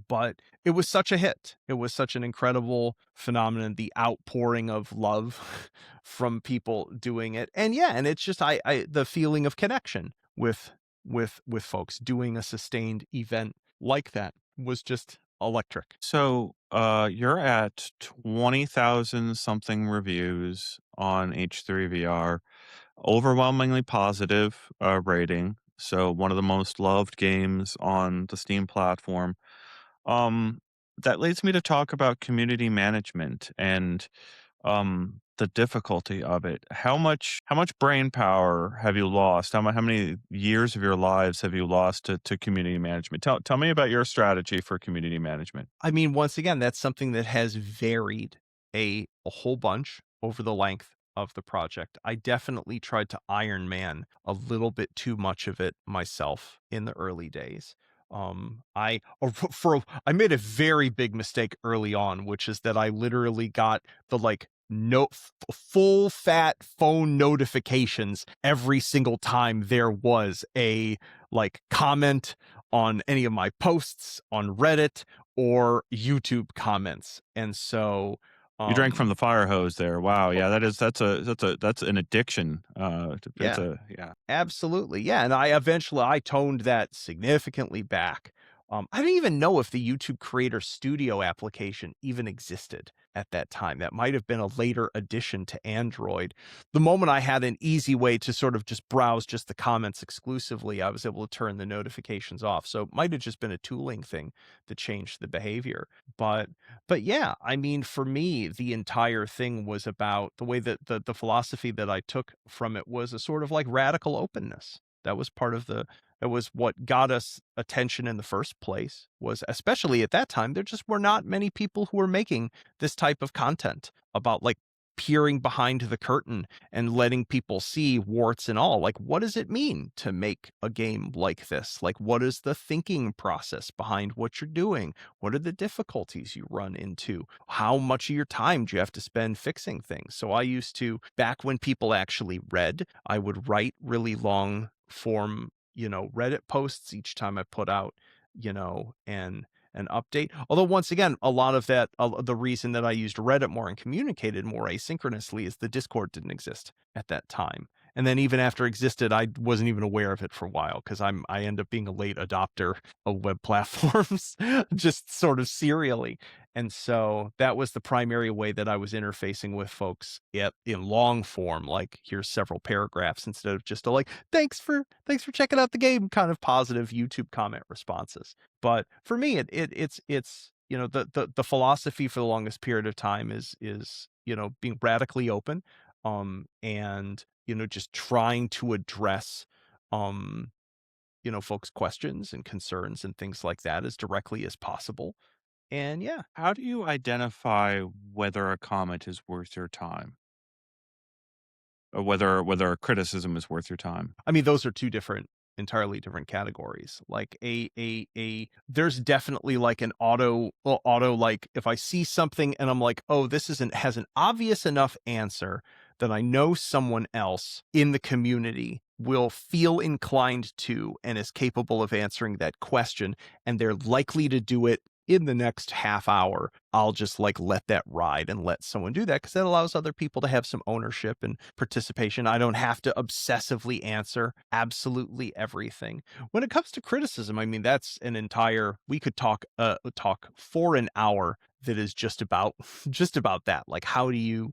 [SPEAKER 2] But it was such a hit. It was such an incredible phenomenon, the outpouring of love from people doing it. And yeah, and it's just I the feeling of connection with folks doing a sustained event like that was just electric.
[SPEAKER 1] So, you're at 20,000 something reviews on H3VR, overwhelmingly positive rating. So, one of the most loved games on the Steam platform. Um, that leads me to talk about community management and the difficulty of it. How much brain power have you lost? How many years of your lives have you lost to community management? Tell me about your strategy for community management.
[SPEAKER 2] I mean, once again, that's something that has varied a whole bunch over the length of the project. I definitely tried to Iron Man a little bit too much of it myself in the early days. I made a very big mistake early on, which is that I literally got the like no full fat phone notifications every single time there was a like comment on any of my posts on Reddit or YouTube comments. And so,
[SPEAKER 1] You drank from
[SPEAKER 2] um,
[SPEAKER 1] the fire hose there. Wow,
[SPEAKER 2] oh,
[SPEAKER 1] yeah, that's an addiction. It's
[SPEAKER 2] yeah,
[SPEAKER 1] a yeah.
[SPEAKER 2] absolutely. Yeah. And I toned that significantly back. I didn't even know if the YouTube Creator Studio application even existed at that time. That might have been a later addition to Android. The moment I had an easy way to sort of just browse just the comments exclusively, I was able to turn the notifications off. So it might have just been a tooling thing that changed the behavior. But but yeah, I mean, for me, the entire thing was about the way that the philosophy that I took from it was a sort of like radical openness. That was part of that was what got us attention in the first place, was especially at that time, there just were not many people who were making this type of content about like peering behind the curtain and letting people see warts and all. Like, what does it mean to make a game like this? Like, what is the thinking process behind what you're doing? What are the difficulties you run into? How much of your time do you have to spend fixing things? So I used to, back when people actually read, I would write really long form, Reddit posts each time I put out, and and update. Although once again, a lot of that, the reason that I used Reddit more and communicated more asynchronously is the Discord didn't exist at that time. And then even after it existed, I wasn't even aware of it for a while because I end up being a late adopter of web platforms, just sort of serially. And so that was the primary way that I was interfacing with folks in long form, like here's several paragraphs instead of just a like, thanks for checking out the game kind of positive YouTube comment responses. But for me, it's the philosophy for the longest period of time is being radically open, and just trying to address um folks' questions and concerns and things like that as directly as possible. And yeah,
[SPEAKER 1] How do you identify whether a comment is worth your time, or whether a criticism is worth your time?
[SPEAKER 2] I mean, those are 2 entirely different categories. Like there's definitely like an auto, like, if I see something and I'm like, "Oh, this isn't has an obvious enough answer that I know someone else in the community will feel inclined to and is capable of answering that question, and they're likely to do it in the next half hour." I'll just like let that ride and let someone do that because that allows other people to have some ownership and participation. I don't have to obsessively answer absolutely everything. When it comes to criticism, I mean, that's an entire, we could talk for an hour that is just about just about that. Like how do you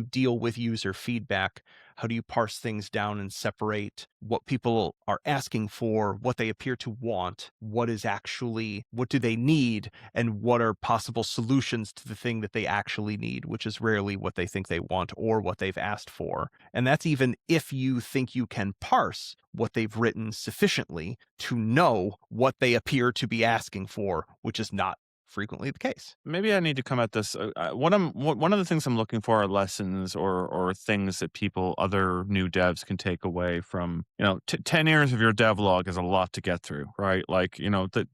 [SPEAKER 2] deal with user feedback? How do you parse things down and separate what people are asking for, what they appear to want, what do they need, and what are possible solutions to the thing that they actually need, which is rarely what they think they want or what they've asked for. And that's even if you think you can parse what they've written sufficiently to know what they appear to be asking for, which is not frequently the case.
[SPEAKER 1] Maybe I need to come at this. One of the things I'm looking for are lessons or things that other new devs can take away from 10 years of your devlog is a lot to get through, right? Like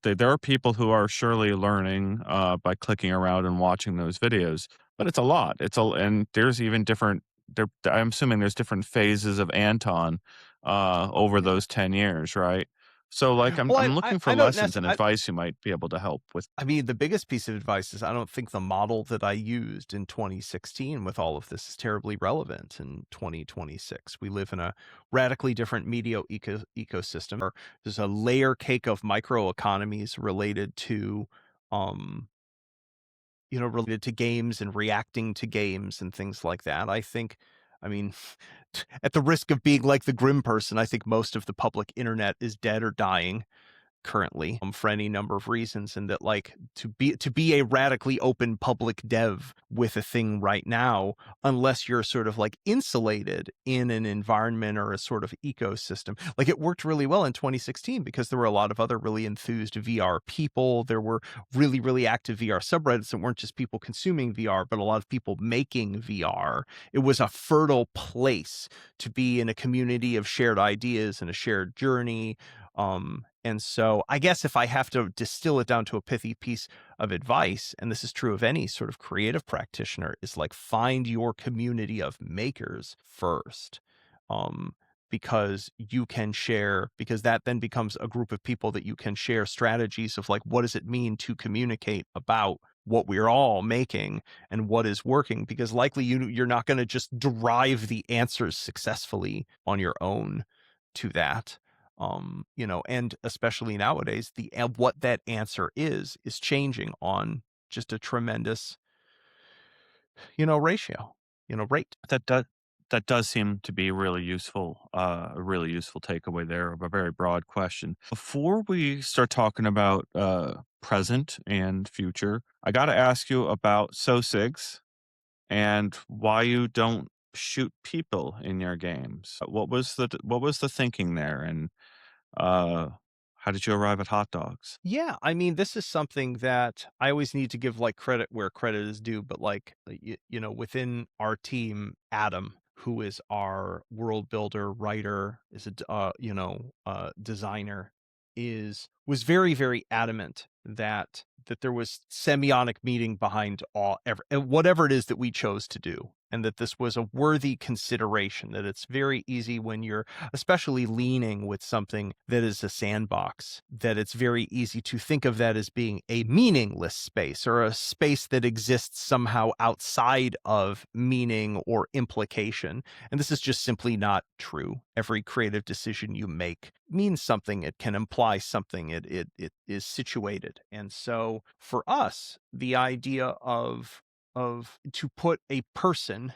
[SPEAKER 1] there are people who are surely learning by clicking around and watching those videos, but it's a lot. And there's even different. I'm assuming there's different phases of Anton over
[SPEAKER 2] Yeah.
[SPEAKER 1] those 10 years, right? So like I'm
[SPEAKER 2] Well,
[SPEAKER 1] I'm
[SPEAKER 2] I
[SPEAKER 1] looking for
[SPEAKER 2] I don't
[SPEAKER 1] lessons and
[SPEAKER 2] necessarily.
[SPEAKER 1] advice you might be able to help with.
[SPEAKER 2] I mean, the biggest piece of advice is I don't think the model that I used in 2016 with all of this is terribly relevant in 2026. We live in a radically different media ecosystem. Or there's a layer cake of microeconomies um, related to games and reacting to games and things like that. I think, I mean, at the risk of being like the grim person, I think most of the public internet is dead or dying currently, for any number of reasons, and that like to be a radically open public dev with a thing right now, unless you're sort of like insulated in an environment or a sort of ecosystem. Like it worked really well in 2016 because there were a lot of other really enthused VR people. There were really active VR subreddits that weren't just people consuming VR, but a lot of people making VR. It was a fertile place to be in a community of shared ideas and a shared journey. And so I guess if I have to distill it down to a pithy piece of advice, and this is true of any sort of creative practitioner, is like find your community of makers first. Um, because you can share, because that then becomes a group of people that you can share strategies of like, what does it mean to communicate about what we're all making and what is working? Because likely you're not going to just derive the answers successfully on your own to that. And especially nowadays, the what that answer is changing on just a tremendous, ratio, rate.
[SPEAKER 1] That does that does seem to be a really useful takeaway there of a very broad question. Before we start talking about present and future, I got to ask you about SOSIGs and why you don't shoot people in your games. What was the thinking there, and uh, how did you arrive at hot dogs?
[SPEAKER 2] Yeah, I mean, this is something that I always need to give like credit where credit is due, but like within our team, Adam, who is our world builder, writer, is designer, is was very adamant that there was semiotic meaning behind whatever it is that we chose to do. and that this was a worthy consideration, that it's very easy when you're especially leaning with something that is a sandbox, that it's very easy to think of that as being a meaningless space or a space that exists somehow outside of meaning or implication. And this is just simply not true. Every creative decision you make means something. It can imply something. It is situated. And so for us, the idea of to put a person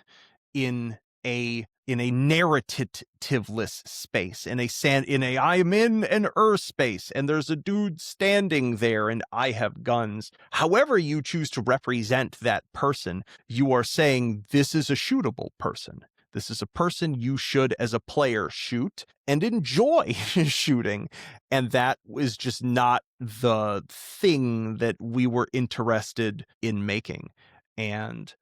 [SPEAKER 2] in a narrativeless space, in a I'm in an Earth space and there's a dude standing there and I have guns. However you choose to represent that person, you are saying this is a shootable person. This is a person you should, as a player, shoot and enjoy shooting. And that was just not the thing that we were interested in making. And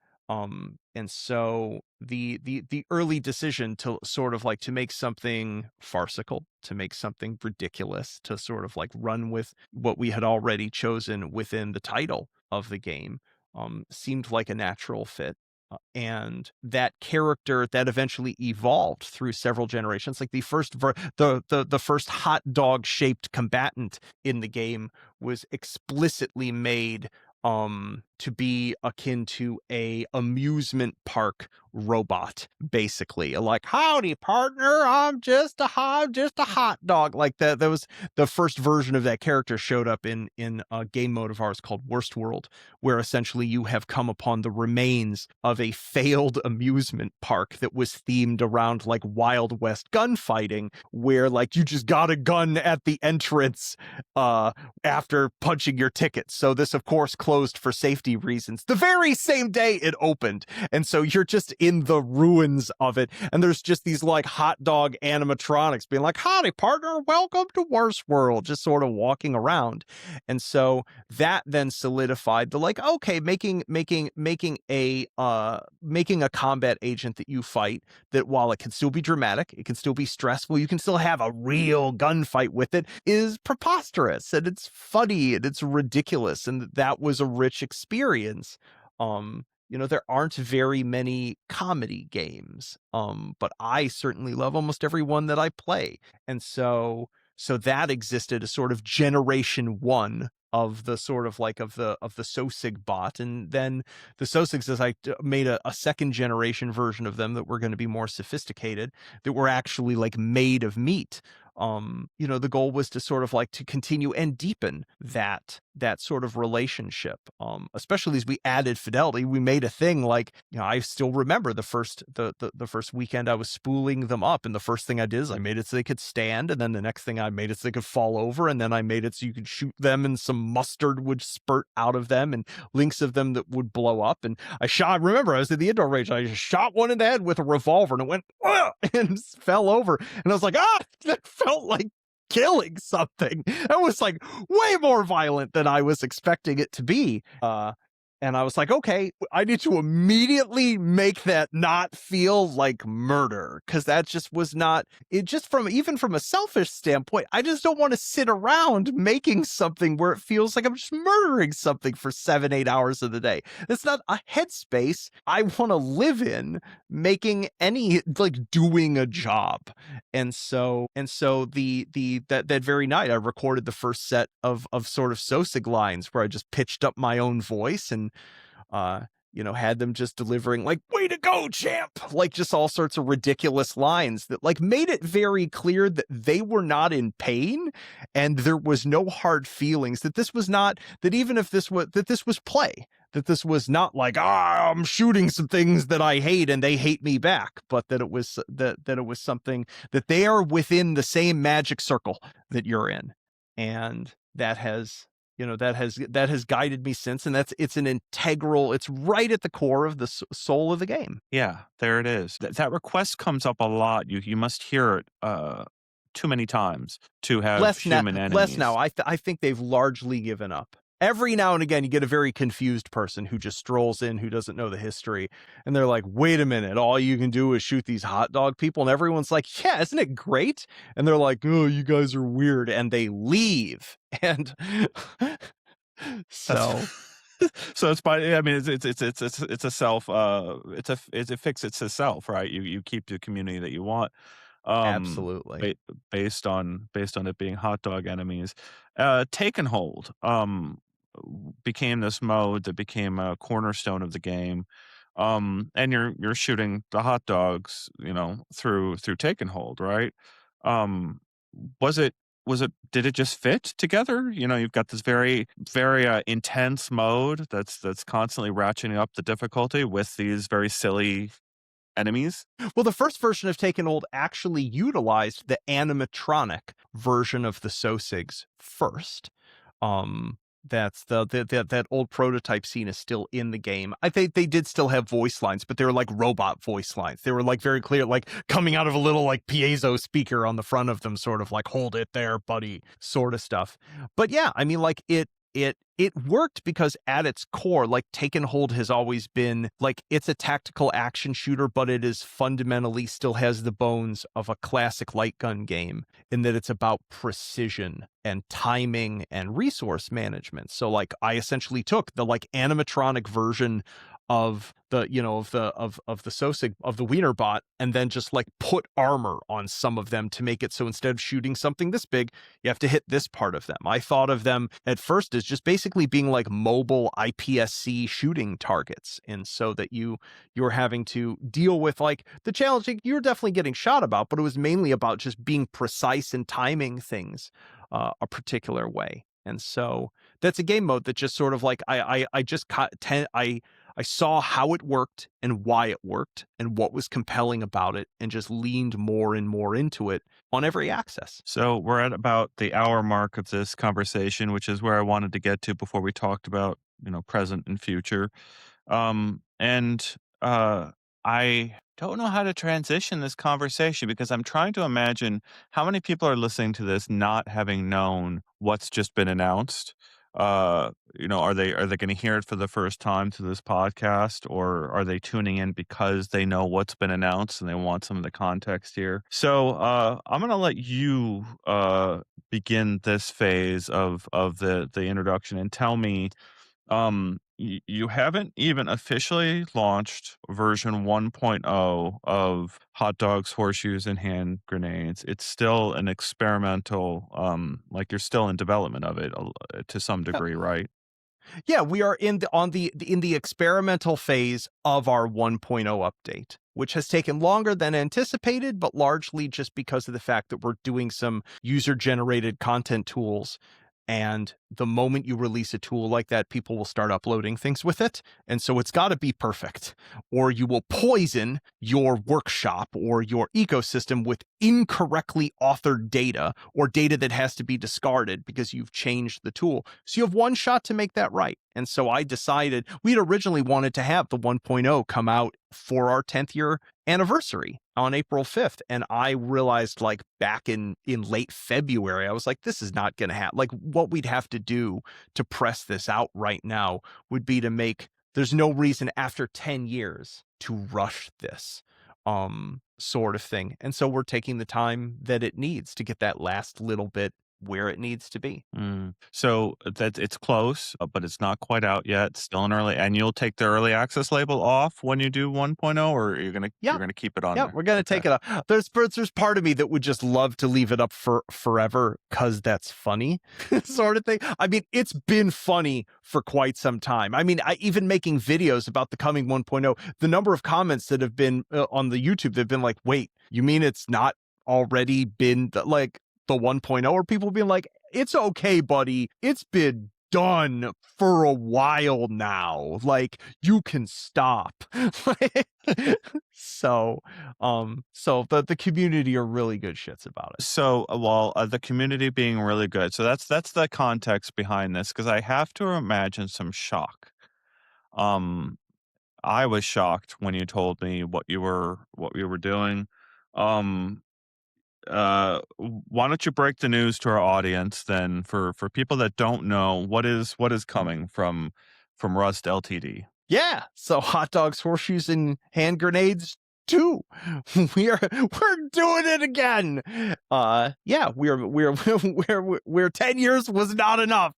[SPEAKER 2] so the early decision to sort of like to make something farcical, to make something ridiculous, to sort of like run with what we had already chosen within the title of the game, seemed like a natural fit. And that character that eventually evolved through several generations, like the first hot dog shaped combatant in the game was explicitly made to be akin to a amusement park robot, basically. Like, howdy partner, I'm just a hot dog. Like that was the first version of that character showed up in a game mode of ours called Worst World, where essentially you have come upon the remains of a failed amusement park that was themed around like Wild West gunfighting, where like you just got a gun at the entrance after punching your ticket. So this of course closed for safety reasons the very same day it opened. And so you're just in the ruins of it. And there's just these like hot dog animatronics being like, howdy partner, welcome to Worst World, just sort of walking around. And so that then solidified the like, okay, making a combat agent that you fight, that while it can still be dramatic, it can still be stressful, you can still have a real gunfight with it, is preposterous and it's funny and it's ridiculous. And that was a rich experience. There aren't very many comedy games, but I certainly love almost every one that I play. And so that existed as sort of generation one of the sort of like of the Sosig bot. And then the Sosigs, as I made a second generation version of them that were going to be more sophisticated, that were actually like made of meat. The goal was to sort of like to continue and deepen that sort of relationship. Especially as we added fidelity, we made a thing like, I still remember the first weekend I was spooling them up, and the first thing I did is I made it so they could stand, and then the next thing I made it so they could fall over, and then I made it so you could shoot them and some mustard would spurt out of them and links of them that would blow up. And I remember I was in the indoor range, I just shot one in the head with a revolver and it went and fell over, and I was like, that felt like killing something. That was like way more violent than I was expecting it to be. And I was like, okay, I need to immediately make that not feel like murder, because that just was not it. Just even from a selfish standpoint, I just don't want to sit around making something where it feels like I'm just murdering something for 7-8 hours of the day. That's not a headspace I want to live in, making any like doing a job. And so that very night I recorded the first set of sort of Sosig lines where I just pitched up my own voice and had them just delivering like, way to go, champ, like just all sorts of ridiculous lines that like made it very clear that they were not in pain and there was no hard feelings, that this was not, that even if this was play, that this was not like, I'm shooting some things that I hate and they hate me back, but that it was that it was something that they are within the same magic circle that you're in. And that has guided me since, and it's right at the core of the soul of the game.
[SPEAKER 1] Yeah, there it is. That request comes up a lot. You must hear it too many times to have human
[SPEAKER 2] Less now.
[SPEAKER 1] enemies.
[SPEAKER 2] I think they've largely given up. Every now and again, you get a very confused person who just strolls in, who doesn't know the history, and they're like, wait a minute, all you can do is shoot these hot dog people? And everyone's like, yeah, isn't it great? And they're like, oh, you guys are weird, and they leave. And
[SPEAKER 1] That's
[SPEAKER 2] so
[SPEAKER 1] So it's by I mean, it's a self, it fixes itself, right? You keep the community that you want, um,
[SPEAKER 2] Absolutely.
[SPEAKER 1] ba based on it being hot dog enemies. Taken Hold, became this mode that became a cornerstone of the game, and you're shooting the hot dogs, through Taken Hold, right? Um, was it did it just fit together? You've got this very, intense mode that's constantly ratcheting up the difficulty with these very silly enemies.
[SPEAKER 2] Well, the first version of Taken Old actually utilized the animatronic version of the Sosigs first. Um, that's that old prototype scene is still in the game. I think they did still have voice lines, but they were like robot voice lines. They were like very clear, like coming out of a little like piezo speaker on the front of them, sort of like "Hold it there, buddy," sort of stuff. But yeah, I mean, like it worked because at its core, like Taken Hold has always been like it's a tactical action shooter, but it is fundamentally still has the bones of a classic light gun game in that it's about precision and timing and resource management. So like I essentially took the like animatronic version of the of the Sosig of the Wiener bot and then just like put armor on some of them to make it so instead of shooting something this big, you have to hit this part of them. I thought of them at first as just basically being like mobile IPSC shooting targets, and so that you're having to deal with like the challenge you're definitely getting shot about, but it was mainly about just being precise and timing things a particular way. And so that's a game mode that just sort of like I just I saw how it worked and why it worked and what was compelling about it and just leaned more and more into it on every access.
[SPEAKER 1] So we're at about the hour mark of this conversation, which is where I wanted to get to before we talked about, present and future. And I don't know how to transition this conversation because I'm trying to imagine how many people are listening to this not having known what's just been announced. Are they going to hear it for the first time through this podcast, or are they tuning in because they know what's been announced and they want some of the context here? So I'm going to let you begin this phase of the introduction and tell me you haven't even officially launched version 1.0 of hot dogs, horseshoes, and hand grenades. It's still an experimental, like you're still in development of it to some degree, right?
[SPEAKER 2] Yeah, we are in the experimental phase of our 1.0 update, which has taken longer than anticipated, but largely just because of the fact that we're doing some user-generated content tools. And the moment you release a tool like that, people will start uploading things with it. And so it's got to be perfect, or you will poison your workshop or your ecosystem with incorrectly authored data or data that has to be discarded because you've changed the tool. So you have one shot to make that right. And so I decided we'd originally wanted to have the 1.0 come out for our 10th year anniversary on April 5th. And I realized like back in late February, I was like, this is not going to happen. Like what we'd have to do to press this out right now would be to make, there's no reason after 10 years to rush this sort of thing. And so we're taking the time that it needs to get that last little bit where it needs to be.
[SPEAKER 1] So that it's close, but it's not quite out yet. Still in early, and you'll take the early access label off when you do 1.0, or
[SPEAKER 2] Yeah.
[SPEAKER 1] you're gonna keep it on
[SPEAKER 2] Yeah,
[SPEAKER 1] there.
[SPEAKER 2] we're gonna
[SPEAKER 1] Okay.
[SPEAKER 2] take it up. There's part of me that would just love to leave it up for forever because that's funny, sort of thing. I mean, it's been funny for quite some time. I mean, I even making videos about the coming 1.0, the number of comments that have been on the YouTube that've been like, "Wait, you mean it's not already been like the 1.0?" Or people being like, "It's okay, buddy. It's been done for a while now. Like, you can stop." So, so the community are really good shits about it.
[SPEAKER 1] So, well, the community being really good. So that's the context behind this, because I have to imagine some shock. Um, I was shocked when you told me what you were doing. Um, why don't you break the news to our audience then, for people that don't know what is coming from Rust Ltd.
[SPEAKER 2] Yeah. So hot dogs, horseshoes, and hand grenades too. We're doing it again. Yeah, we're 10 years was not enough.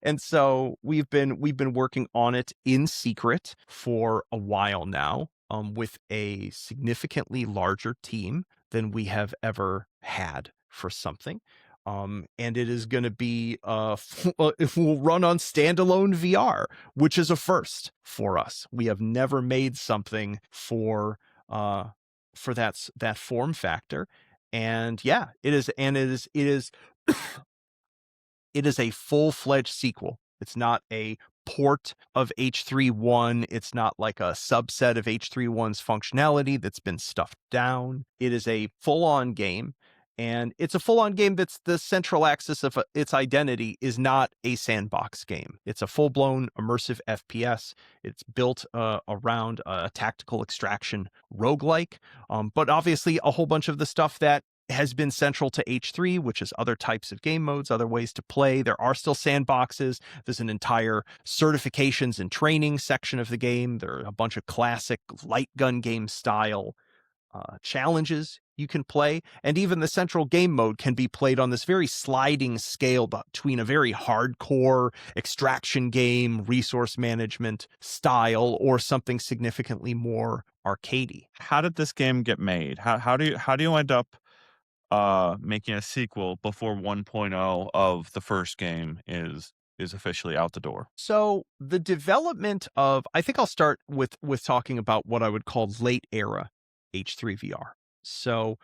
[SPEAKER 2] And so we've been working on it in secret for a while now, with a significantly larger team than we have ever had for something. And it is going to be it will run on standalone VR, which is a first for us. We have never made something uh for that form factor. And yeah, it is it is a full-fledged sequel. It's not a port of H3.1. It's not like a subset of H3.1's functionality that's been stuffed down. It is a full-on game, and it's a full-on game that's the central axis of its identity is not a sandbox game. It's a full-blown immersive FPS. It's built around a tactical extraction roguelike, but obviously a whole bunch of the stuff that has been central to H3, which is other types of game modes, other ways to play. There are still sandboxes. There's an entire certifications and training section of the game. There are a bunch of classic light gun game style challenges you can play. And even the central game mode can be played on this very sliding scale between a very hardcore extraction game, resource management style, or something significantly more arcadey.
[SPEAKER 1] How did this game get made? How do you end up making a sequel before 1.0 of the first game is officially out the door?
[SPEAKER 2] So the development of, I think I'll start with talking about what I would call late era H3VR. So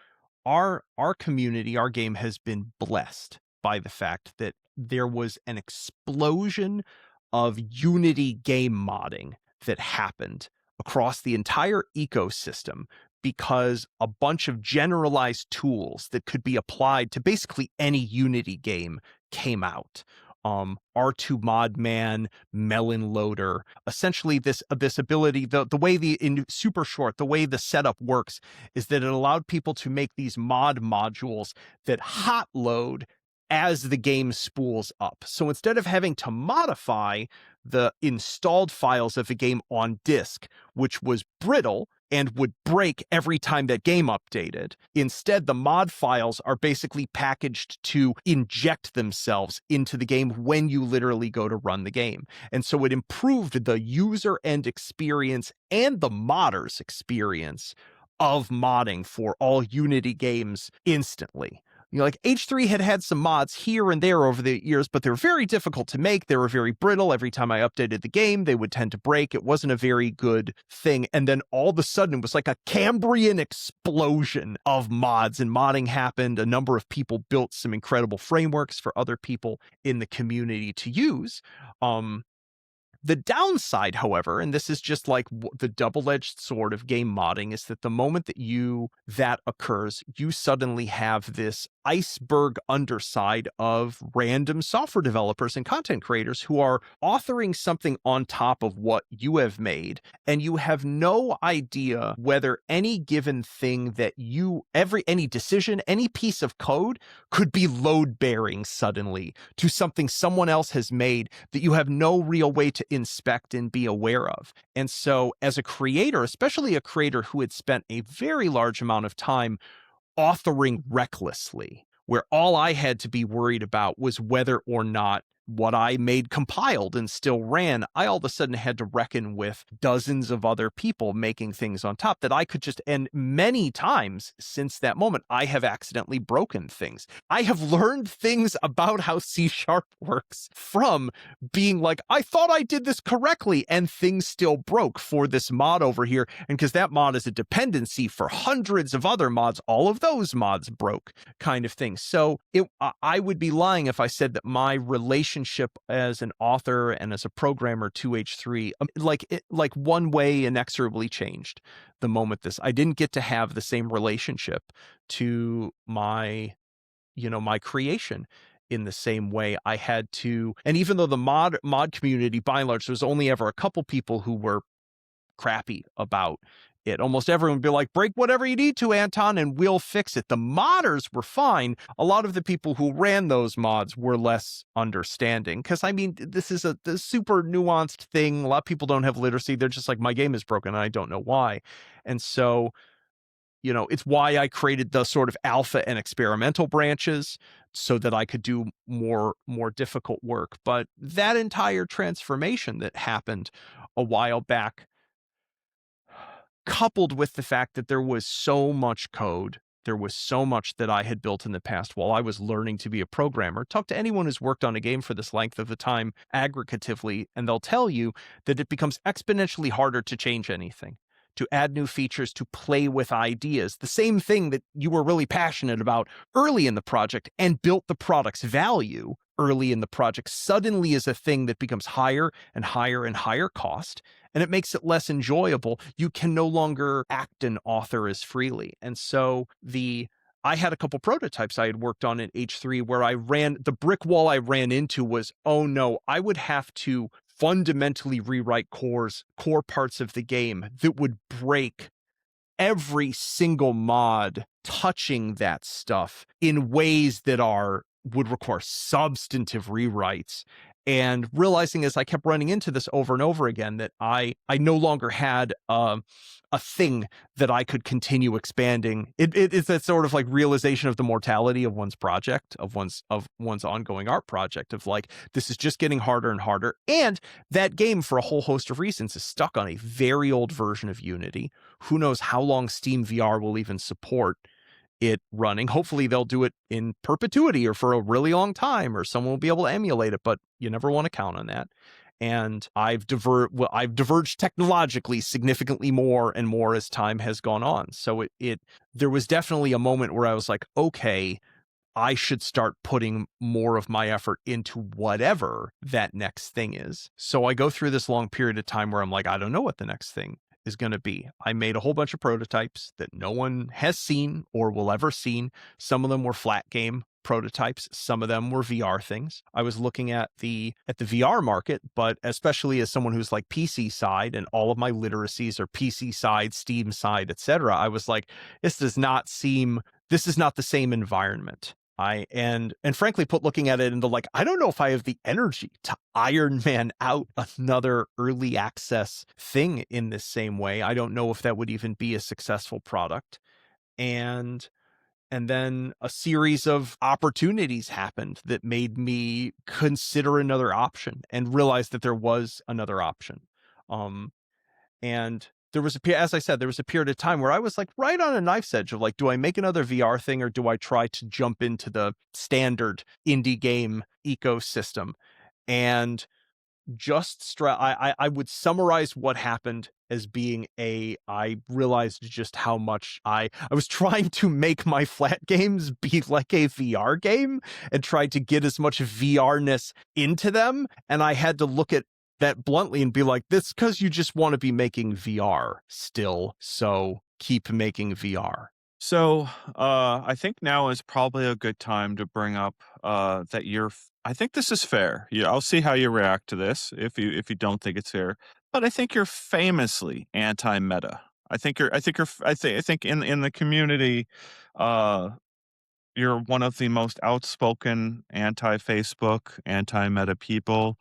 [SPEAKER 2] our community, our game has been blessed by the fact that there was an explosion of Unity game modding that happened across the entire ecosystem because a bunch of generalized tools that could be applied to basically any Unity game came out. R2 Modman, Melon Loader, essentially this ability, the way in super short, the way the setup works is that it allowed people to make these mod modules that hot load as the game spools up. So instead of having to modify the installed files of the game on disk, which was brittle and would break every time that game updated, instead the mod files are basically packaged to inject themselves into the game when you literally go to run the game. And so it improved the user end experience and the modder's experience of modding for all Unity games instantly. Like H3 had some mods here and there over the years, but they were very difficult to make. They were very brittle. Every time I updated the game, they would tend to break. It wasn't a very good thing. And then all of a sudden, it was like a Cambrian explosion of mods, and modding happened. A number of people built some incredible frameworks for other people in the community to use. The downside, however, and this is just like the double-edged sword of game modding, is that the moment that occurs, you suddenly have this iceberg underside of random software developers and content creators who are authoring something on top of what you have made, and you have no idea whether any given thing that any decision, any piece of code could be load-bearing suddenly to something someone else has made that you have no real way to inspect and be aware of. And so as a creator, especially a creator who had spent a very large amount of time authoring recklessly, where all I had to be worried about was whether or not what I made compiled and still ran, I all of a sudden had to reckon with dozens of other people making things on top that I could just, and many times since that moment, I have accidentally broken things. I have learned things about how C# works from being like, I thought I did this correctly, and things still broke for this mod over here. And because that mod is a dependency for hundreds of other mods, all of those mods broke, kind of thing. So I would be lying if I said that my relationship as an author and as a programmer to H3, like one way inexorably changed the moment I didn't get to have the same relationship to my creation in the same way I had to. And even though the mod community, by and large, there was only ever a couple people who were crappy about it. Almost everyone would be like, break whatever you need to, Anton, and we'll fix it. The modders were fine. A lot of the people who ran those mods were less understanding. Because, I mean, this is a super nuanced thing. A lot of people don't have literacy. They're just like, my game is broken, and I don't know why. And so, it's why I created the sort of alpha and experimental branches, so that I could do more difficult work. But that entire transformation that happened a while back, coupled with the fact that there was so much code, there was so much that I had built in the past while I was learning to be a programmer. Talk to anyone who's worked on a game for this length of a time aggregatively, and they'll tell you that it becomes exponentially harder to change anything, to add new features, to play with ideas. The same thing that you were really passionate about early in the project and built the product's value early in the project suddenly is a thing that becomes higher and higher and higher cost, and it makes it less enjoyable. You can no longer act and author as freely. And so I had a couple prototypes I had worked on in H3 where the brick wall I ran into was, oh no, I would have to fundamentally rewrite core parts of the game that would break every single mod touching that stuff in ways that would require substantive rewrites. And realizing as I kept running into this over and over again that I no longer had a thing that I could continue expanding. It's that sort of like realization of the mortality of one's project, of one's ongoing art project, of like, this is just getting harder and harder. And that game, for a whole host of reasons, is stuck on a very old version of Unity. Who knows how long Steam VR will even support it running. Hopefully they'll do it in perpetuity or for a really long time, or someone will be able to emulate it, but you never want to count on that. And I've diverged technologically significantly more and more as time has gone on. So there was definitely a moment where I was like, okay, I should start putting more of my effort into whatever that next thing is. So I go through this long period of time where I'm like, I don't know what the next thing is going to be. I made a whole bunch of prototypes that no one has seen or will ever seen. Some of them were flat game prototypes. Some of them were VR things. I was looking at the VR market, but especially as someone who's like PC side, and all of my literacies are PC side, Steam side, etc. I was like, this is not the same environment. And frankly looking at it into like, I don't know if I have the energy to Iron Man out another early access thing in this same way. I don't know if that would even be a successful product. And then a series of opportunities happened that made me consider another option and realize that there was another option. And as I said, there was a period of time where I was like right on a knife's edge of like, do I make another VR thing or do I try to jump into the standard indie game ecosystem? And I would summarize what happened as being I realized just how much I was trying to make my flat games be like a VR game and tried to get as much VR-ness into them. And I had to look at that bluntly and be like, this because you just want to be making VR still. So keep making VR.
[SPEAKER 1] So, I think now is probably a good time to bring up that I think this is fair. Yeah, I'll see how you react to this if you don't think it's fair. But I think you're famously anti-meta. I think in the community, uh, you're one of the most outspoken anti-Facebook, anti-Meta people.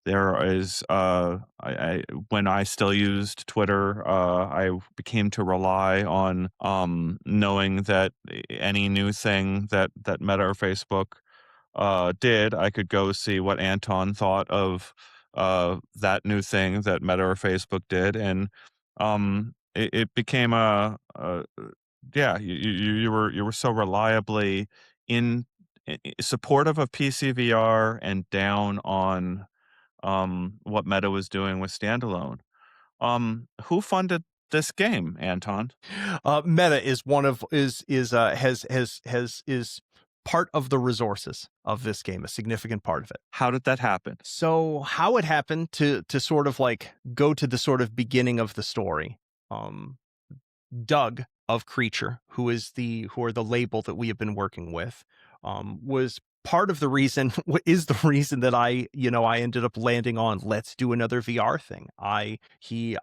[SPEAKER 1] There is, when I still used Twitter, I became to rely on knowing that any new thing that Meta or Facebook did, I could go see what Anton thought of that new thing that Meta or Facebook did, and it became a yeah, you were so reliably in supportive of PCVR and down on what Meta was doing with standalone. Who funded this game, Anton?
[SPEAKER 2] Meta is one of is part of the resources of this game, a significant part of it.
[SPEAKER 1] How did that happen?
[SPEAKER 2] So how it happened to sort of like go to the sort of beginning of the story. Doug of Creature, who are the label that we have been working with, was part of the reason is the reason that I ended up landing on let's do another VR thing. He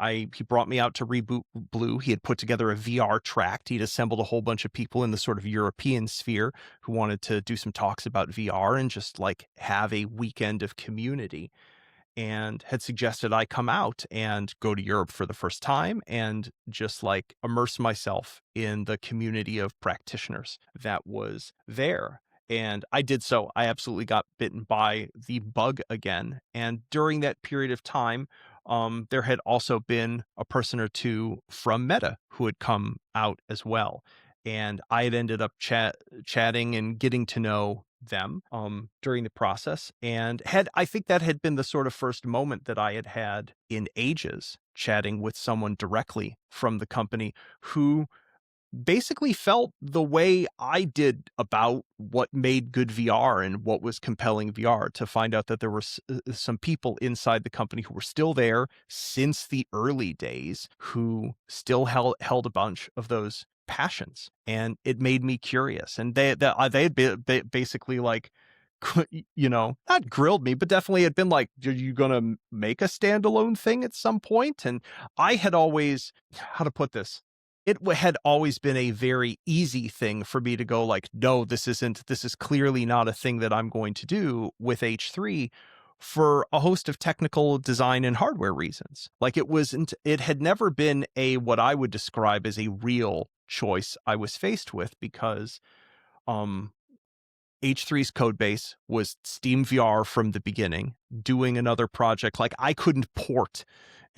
[SPEAKER 2] brought me out to Reboot Blue. He had put together a VR tract. He'd assembled a whole bunch of people in the sort of European sphere who wanted to do some talks about VR and just like have a weekend of community, and had suggested I come out and go to Europe for the first time and just like immerse myself in the community of practitioners that was there. And I did so. I absolutely got bitten by the bug again. And during that period of time, there had also been a person or two from Meta who had come out as well. And I had ended up chatting and getting to know them during the process. And I think that had been the sort of first moment that I had had in ages chatting with someone directly from the company who basically felt the way I did about what made good VR and what was compelling VR, to find out that there were some people inside the company who were still there since the early days who still held a bunch of those passions, and it made me curious. And they had basically like not grilled me, but definitely had been like, are you gonna make a standalone thing at some point? And I had always, how to put this, had always been a very easy thing for me to go like, no, this is clearly not a thing that I'm going to do with H3, for a host of technical design and hardware reasons. Like, it had never been what I would describe as a real choice I was faced with, because um H3's code base was Steam VR from the beginning. Doing another project, like, I couldn't port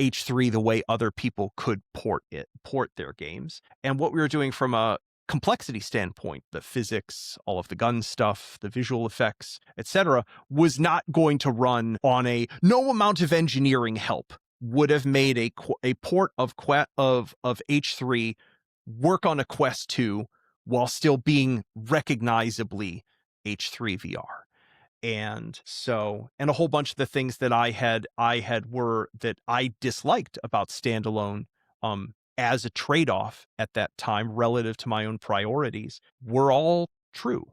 [SPEAKER 2] H3 the way other people could port their games. And what we were doing from a complexity standpoint, the physics, all of the gun stuff, the visual effects, etc., was not going to run on no amount of engineering help would have made a port of H3 work on a Quest 2 while still being recognizably H3VR. And a whole bunch of the things that I had were that I disliked about standalone, as a trade-off at that time relative to my own priorities, were all true.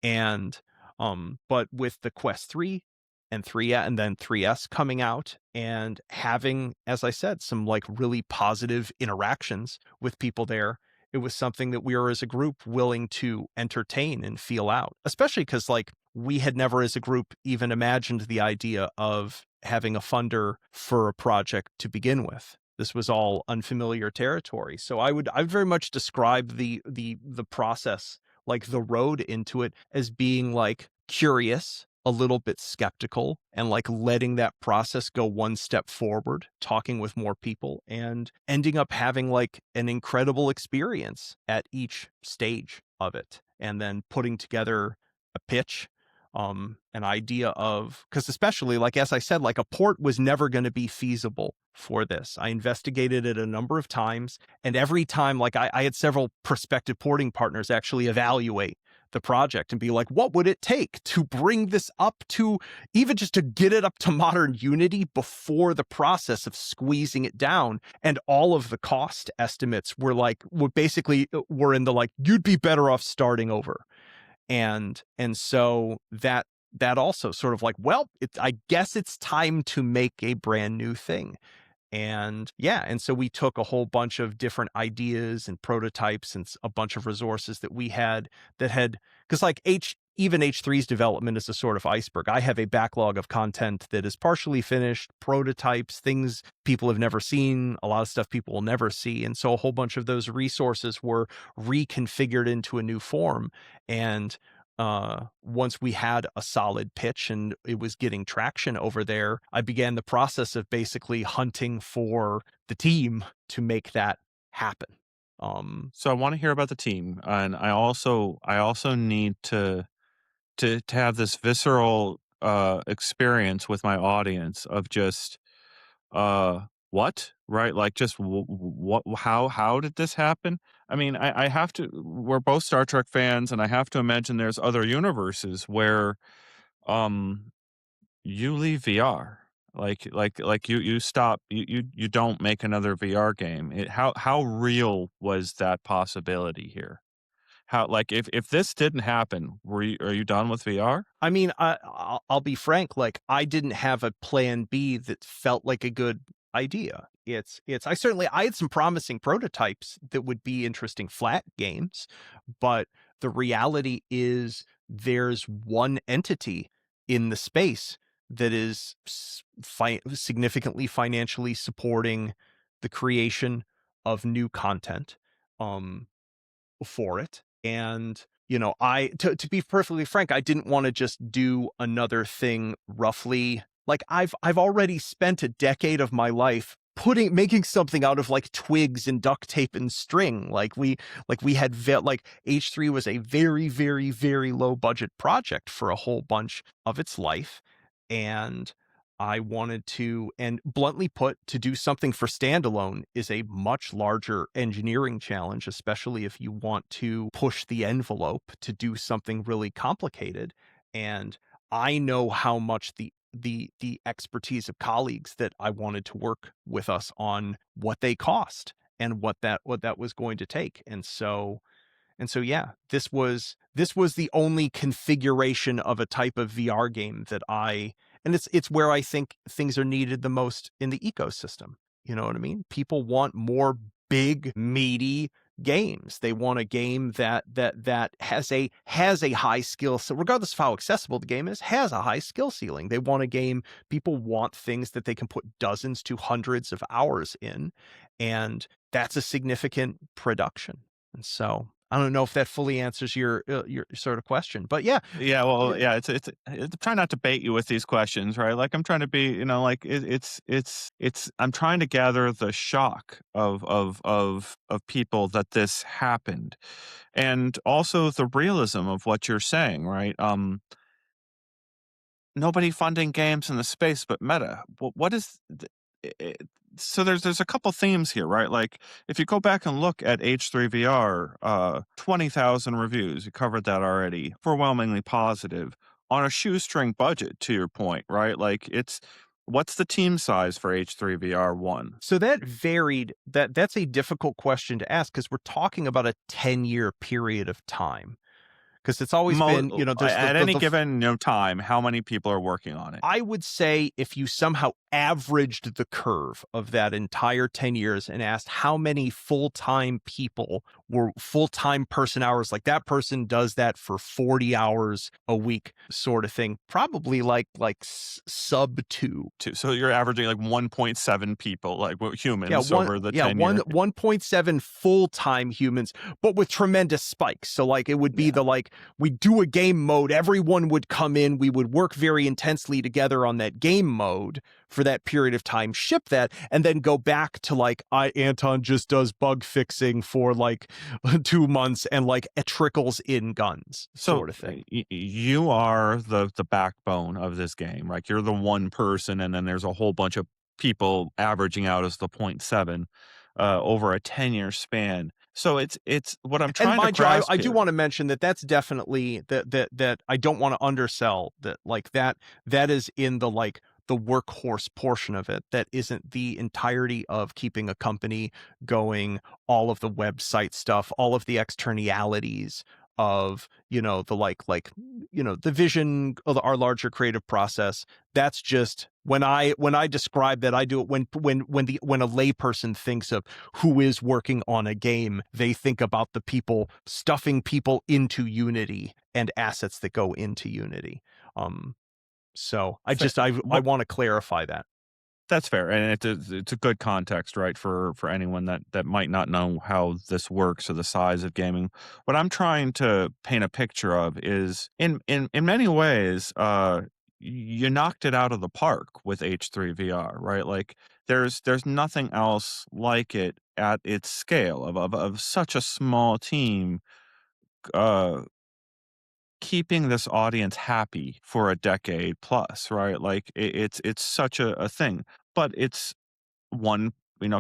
[SPEAKER 2] And but with the Quest 3 and 3 and then 3S coming out, and having, as I said, some like really positive interactions with people there, it was something that we were as a group willing to entertain and feel out, especially because like we had never as a group even imagined the idea of having a funder for a project to begin with. This was all unfamiliar territory. So I would very much describe the process, like the road into it, as being like curious, a little bit skeptical, and like letting that process go one step forward, talking with more people, and ending up having like an incredible experience at each stage of it. And then putting together a pitch, an idea of, because especially like, as I said, like a port was never going to be feasible for this. I investigated it a number of times, and every time, like I had several prospective porting partners actually evaluate the project and be like, what would it take to bring this up to, even just to get it up to modern Unity before the process of squeezing it down? And all of the cost estimates were basically were in the like, you'd be better off starting over. And so that also sort of like, well, I guess it's time to make a brand new thing. And yeah, and so we took a whole bunch of different ideas and prototypes and a bunch of resources that we had, because like even H3's development is a sort of iceberg. I have a backlog of content that is partially finished, prototypes, things people have never seen, a lot of stuff people will never see. And so a whole bunch of those resources were reconfigured into a new form. And once we had a solid pitch and it was getting traction over there, I began the process of basically hunting for the team to make that happen.
[SPEAKER 1] So I want to hear about the team, and I also need to have this visceral experience with my audience of just what, right? Like, just what, how did this happen? I mean, I have to, we're both Star Trek fans, and I have to imagine there's other universes where um you leave VR. Like you stop, you don't make another VR game. How real was that possibility here? How, like, if this didn't happen, are you done with VR?
[SPEAKER 2] I mean, I'll be frank, like I didn't have a plan B that felt like a good idea. I had some promising prototypes that would be interesting flat games, but the reality is there's one entity in the space that is significantly financially supporting the creation of new content um for it. And to be perfectly frank, I didn't want to just do another thing roughly. Like I've already spent a decade of my life making something out of like twigs and duct tape and string. We had like H3 was a very, very, very low budget project for a whole bunch of its life. And I wanted to, and bluntly put, to do something for standalone is a much larger engineering challenge, especially if you want to push the envelope to do something really complicated. And I know how much the expertise of colleagues that I wanted to work with us on what they cost and what that was going to take. And so yeah, this was the only configuration of a type of VR game that and it's where I think things are needed the most in the ecosystem. You know what I mean? People want more big, meaty games. They want a game that has a high skill, so regardless of how accessible the game is, has a high skill ceiling. They want a game, people want things that they can put dozens to hundreds of hours in, and that's a significant production. And so I don't know if that fully answers your sort of question, but yeah,
[SPEAKER 1] Yeah, well,
[SPEAKER 2] yeah.
[SPEAKER 1] yeah, it's try not to bait you with these questions, right? Like I'm trying to be, like it's I'm trying to gather the shock of people that this happened, and also the realism of what you're saying, right? Nobody funding games in the space but Meta. What is I so there's a couple themes here, right? Like, if you go back and look at H3VR, 20,000 reviews, you covered that already, overwhelmingly positive, on a shoestring budget, to your point, right? Like, what's the team size for H3VR1?
[SPEAKER 2] So that varied. That's a difficult question to ask because we're talking about a 10-year period of time. Because it's always been, there's
[SPEAKER 1] At any given, time, how many people are working on it?
[SPEAKER 2] I would say if you somehow averaged the curve of that entire 10 years and asked how many full-time people were full-time person hours, like that person does that for 40 hours a week sort of thing, probably sub two.
[SPEAKER 1] So you're averaging like 1.7 people, like
[SPEAKER 2] Yeah,
[SPEAKER 1] humans over the 10 year.
[SPEAKER 2] 1.7 full-time humans, but with tremendous spikes. So like it would be
[SPEAKER 1] Yeah.
[SPEAKER 2] we do a game mode, everyone would come in, we would work very intensely together on that game mode for that period of time, ship that, and then go back to Anton just does bug fixing for 2 months and it trickles in guns
[SPEAKER 1] So
[SPEAKER 2] sort of thing.
[SPEAKER 1] you are the backbone of this game, right? You're the one person, and then there's a whole bunch of people averaging out as the point 0.7 over a 10-year span. So it's what I'm
[SPEAKER 2] And
[SPEAKER 1] trying to
[SPEAKER 2] mind you,
[SPEAKER 1] grasp
[SPEAKER 2] I do
[SPEAKER 1] here.
[SPEAKER 2] want to mention that that's definitely that I don't want to undersell that that is in the workhorse portion of it. That isn't the entirety of keeping a company going, all of the website stuff, all of the externalities of, the vision of our larger creative process. That's just when I describe that, I do it when a layperson thinks of who is working on a game, they think about the people stuffing people into Unity and assets that go into Unity. So I
[SPEAKER 1] What
[SPEAKER 2] want to clarify that.
[SPEAKER 1] That's fair, and it's a good context, right, for anyone that might not know how this works or the size of gaming. What I'm trying to paint a picture of is in many ways, you knocked it out of the park with H3VR, right? Like there's nothing else like it at its scale of such a small team, uh, keeping this audience happy for a decade plus, right? Like it's such a thing, but it's one,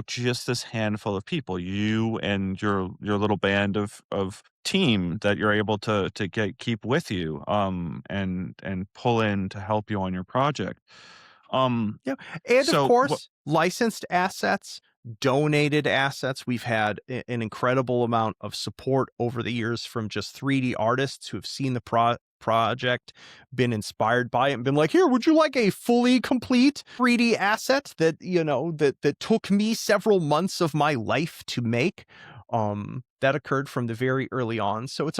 [SPEAKER 1] just this handful of people, you and your little band of team that you're able to keep with you, and pull in to help you on your project.
[SPEAKER 2] Yeah. And of
[SPEAKER 1] So what
[SPEAKER 2] course, licensed assets, donated assets. We've had an incredible amount of support over the years from just 3D artists who have seen the project, been inspired by it, and been like, here, would you like a fully complete 3D asset that, that took me several months of my life to make? That occurred from the very early on. So it's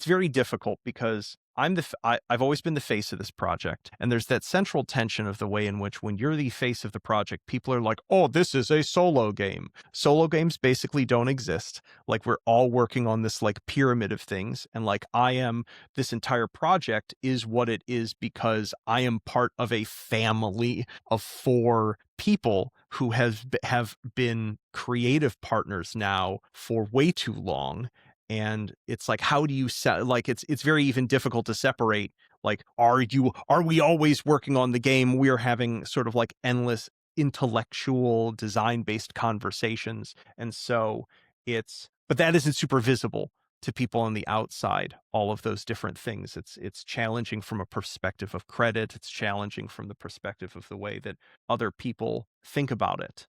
[SPEAKER 2] very difficult because I've always been the face of this project, and there's that central tension of the way in which when you're the face of the project, people are like, "Oh, this is a solo game." Solo games basically don't exist. Like we're all working on this like pyramid of things, and like I am this entire project is what it is because I am part of a family of 4 people who have been creative partners now for way too long. And it's like, how do you set, like it's very even difficult to separate, like are we always working on the game? We're having sort of like endless intellectual design based conversations. And so but that isn't super visible to people on the outside, all of those different things. It's challenging from a perspective of credit. It's challenging from the perspective of the way that other people think about it.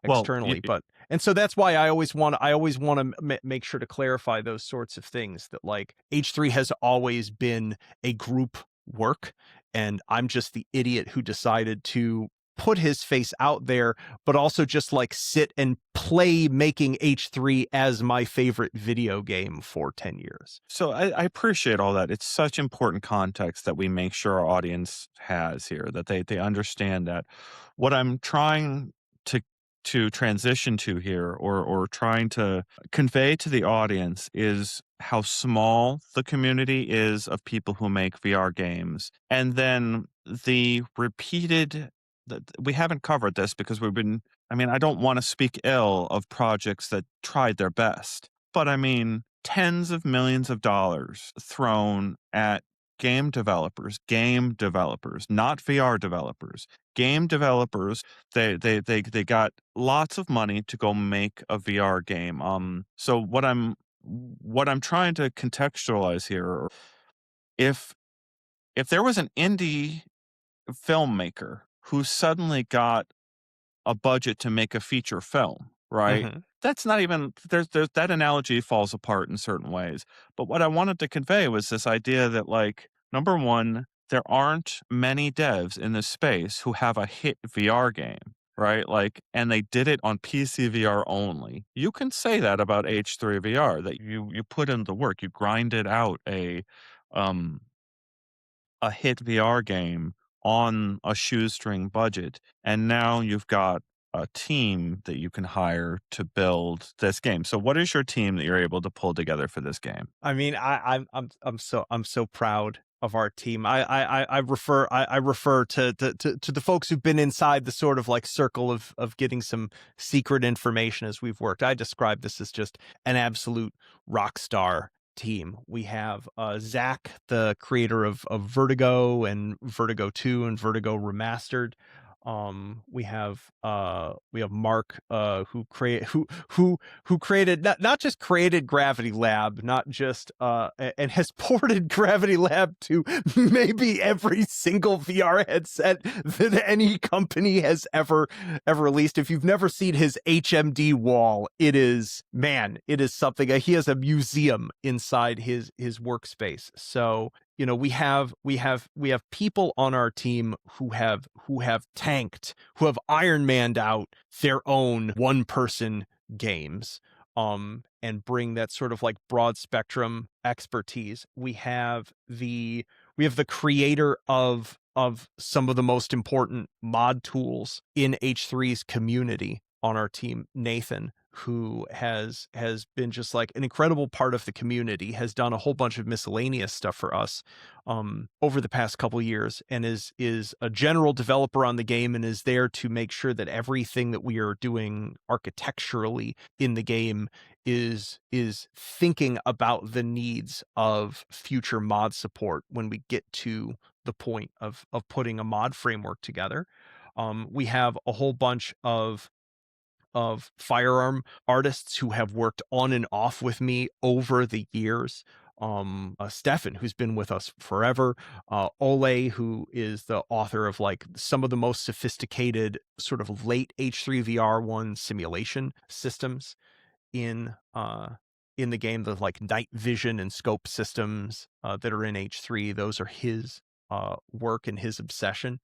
[SPEAKER 1] Well,
[SPEAKER 2] Externally, but and so that's why I always want to make sure to clarify those sorts of things, that like H3 has always been a group work, and I'm just the idiot who decided to put his face out there, but also just like sit and play making H3 as my favorite video game for 10 years.
[SPEAKER 1] so I appreciate all that. It's such important context that we make sure our audience has here, that they understand that what I'm trying to transition to here, or trying to convey to the audience, is how small the community is of people who make VR games, and then the repeated. We haven't covered this because we've been. I mean, I don't want to speak ill of projects that tried their best, but I mean, tens of millions of dollars thrown at game developers, not VR developers, game developers. They got lots of money to go make a VR game. So what I'm trying to contextualize here, if there was an indie filmmaker who suddenly got a budget to make a feature film, right?
[SPEAKER 2] Mhm.
[SPEAKER 1] That's not even there's that analogy falls apart in certain ways. But what I wanted to convey was this idea that, like, number one, there aren't many devs in this space who have a hit VR game, right? Like, and they did it on PC VR only. You can say that about H3VR, that you put in the work, you grinded out um a hit VR game on a shoestring budget, and now you've got a team that you can hire to build this game. So what is your team that you're able to pull together for this game?
[SPEAKER 2] I mean, I'm so proud of our team. I refer to the folks who've been inside the sort of like circle of getting some secret information as we've worked. I describe this as just an absolute rock star team. We have Zach, the creator of Vertigo and Vertigo 2 and Vertigo Remastered. We have Mark, who created, not just created Gravity Lab, not just and has ported Gravity Lab to maybe every single VR headset that any company has ever released. If you've never seen his HMD wall, it is, man, it is something. He has a museum inside his workspace. So we have people on our team who have tanked, who have Iron Manned out their own one person games, and bring that sort of like broad spectrum expertise. We have the creator of some of the most important mod tools in H3's community on our team, Nathan, who has been just like an incredible part of the community, has done a whole bunch of miscellaneous stuff for us over the past couple years, and is a general developer on the game, and is there to make sure that everything that we are doing architecturally in the game is thinking about the needs of future mod support when we get to the point of putting a mod framework together. We have a whole bunch of firearm artists who have worked on and off with me over the years. Stefan, who's been with us forever, Ole, who is the author of like some of the most sophisticated sort of late H3VR1 simulation systems in in the game, the like night vision and scope systems that are in H3. Those are his work and his obsession.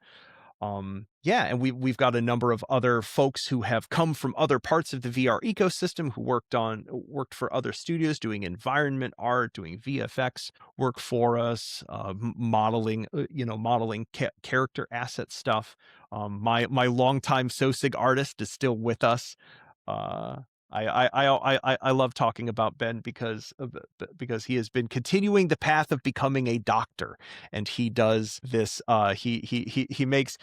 [SPEAKER 2] Yeah, and we've got a number of other folks who have come from other parts of the VR ecosystem who worked for other studios doing environment art, doing VFX work for us, modeling, modeling character asset stuff. My longtime Sosig artist is still with us. Uh, I love talking about Ben because he has been continuing the path of becoming a doctor, and he does this. He makes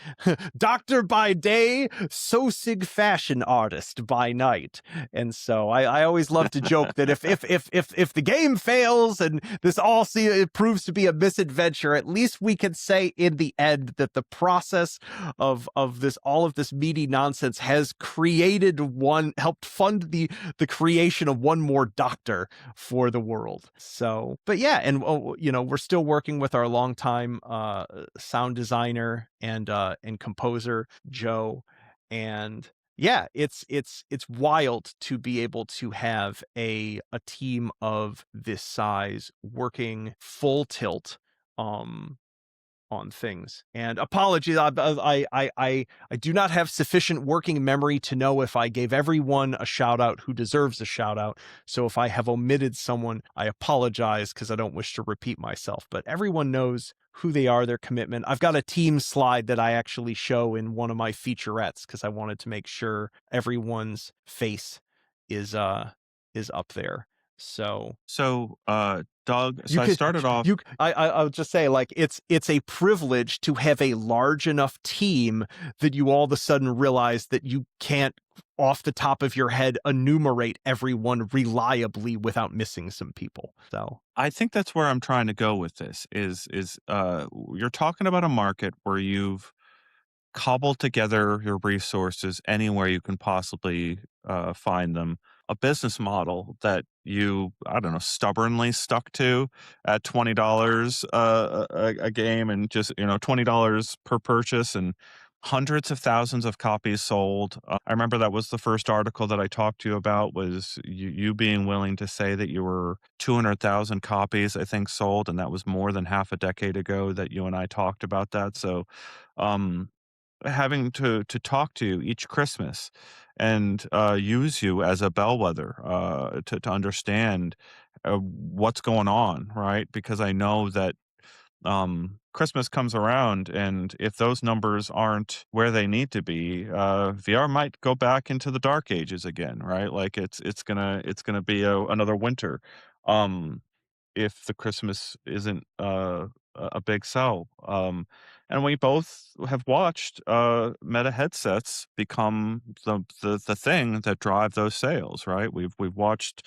[SPEAKER 2] doctor by day, Sosig fashion artist by night. And so I always love to joke that if the game fails and this it proves to be a misadventure, at least we can say in the end that the process of this all of this meaty nonsense has helped fund the creation of one more doctor for the world. So, but yeah, and we're still working with our longtime sound designer and composer Joe, and yeah, it's wild to be able to have a team of this size working full tilt on things. And apologies, I do not have sufficient working memory to know if I gave everyone a shout out who deserves a shout out. So if I have omitted someone, I apologize because I don't wish to repeat myself. But everyone knows who they are, their commitment. I've got a team slide that I actually show in one of my featurettes because I wanted to make sure everyone's face is up there. So
[SPEAKER 1] So, Doug,
[SPEAKER 2] you
[SPEAKER 1] so I
[SPEAKER 2] could
[SPEAKER 1] started off.
[SPEAKER 2] I'll just say, like, it's a privilege to have a large enough team that you all of a sudden realize that you can't off the top of your head enumerate everyone reliably without missing some people. So
[SPEAKER 1] I think that's where I'm trying to go with this you're talking about a market where you've cobble together your resources anywhere you can possibly find them. A business model that you, I don't know, stubbornly stuck to at $20 a game, and just, $20 per purchase, and hundreds of thousands of copies sold. I remember that was the first article that I talked to you about, was you being willing to say that you were 200,000 copies, I think, sold. And that was more than half a decade ago that you and I talked about that. So, um, having to talk to you each Christmas and use you as a bellwether to understand what's going on, right? Because I know that Christmas comes around, and if those numbers aren't where they need to be, VR might go back into the dark ages again, right? Like it's gonna be another winter. Um, if the Christmas isn't a big sell. And we both have watched Meta headsets become the thing that drive those sales, right? We've watched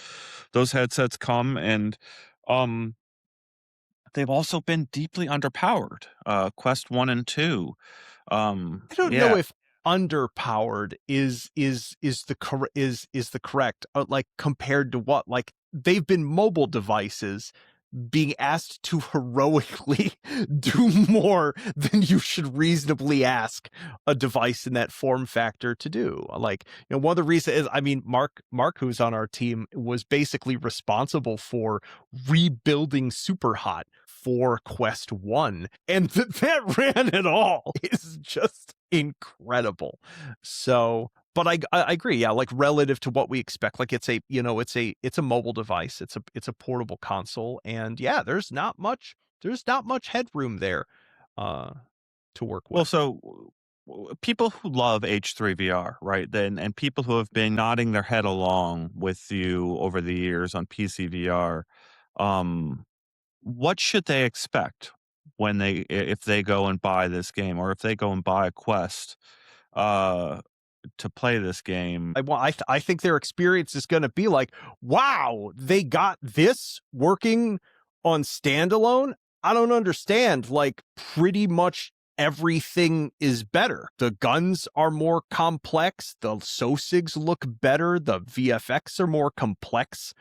[SPEAKER 1] those headsets come, and um, they've also been deeply underpowered. Quest 1 and 2.
[SPEAKER 2] I don't know
[SPEAKER 1] Yeah,
[SPEAKER 2] if underpowered is the correct, like, compared to what, like, they've been mobile devices being asked to heroically do more than you should reasonably ask a device in that form factor to do. Like, one of the reasons is, I mean, Mark, who's on our team, was basically responsible for rebuilding Superhot for Quest 1. And that ran at all is just incredible. So, but I agree, yeah, like, relative to what we expect, like, it's a mobile device, it's a portable console, and yeah, there's not much headroom there uh to work
[SPEAKER 1] well,
[SPEAKER 2] with.
[SPEAKER 1] so people who love H3VR, right? Then, and people who have been nodding their head along with you over the years on PCVR, um, what should they expect when if they go and buy this game, or if they go and buy a Quest uh, to play this game?
[SPEAKER 2] I think their experience is going to be like, wow, they got this working on standalone. I don't understand. Like, pretty much everything is better. The guns are more complex. The Sosigs look better. The VFX are more complex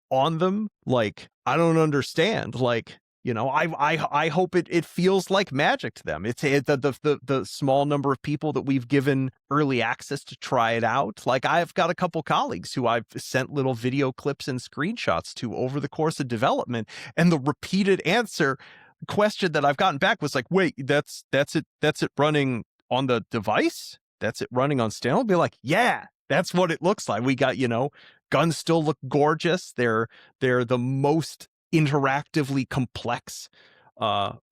[SPEAKER 2] on them. Like, I don't understand. Like, I hope it feels like magic to them. The small number of people that we've given early access to try it out. Like, I've got a couple colleagues who I've sent little video clips and screenshots to over the course of development, and the repeated question that I've gotten back was like, wait, that's it running on the device that's it running on standalone, be like, yeah, that's what it looks like. We got, guns still look gorgeous. They're the most interactively complex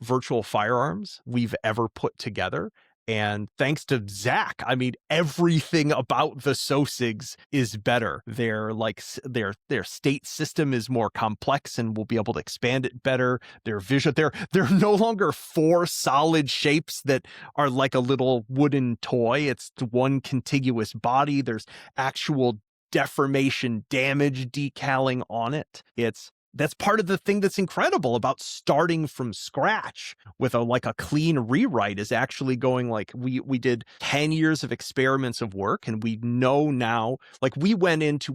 [SPEAKER 2] virtual firearms we've ever put together. And thanks to Zach, I mean, everything about the SOSIGs is better. Their state system is more complex, and we'll be able to expand it better. Their vision, they're no longer four solid shapes that are like a little wooden toy. It's one contiguous body. There's actual deformation damage decaling on it. That's part of the thing that's incredible about starting from scratch with a clean rewrite, is actually going like, we did 10 years of experiments of work, and we know now, like, we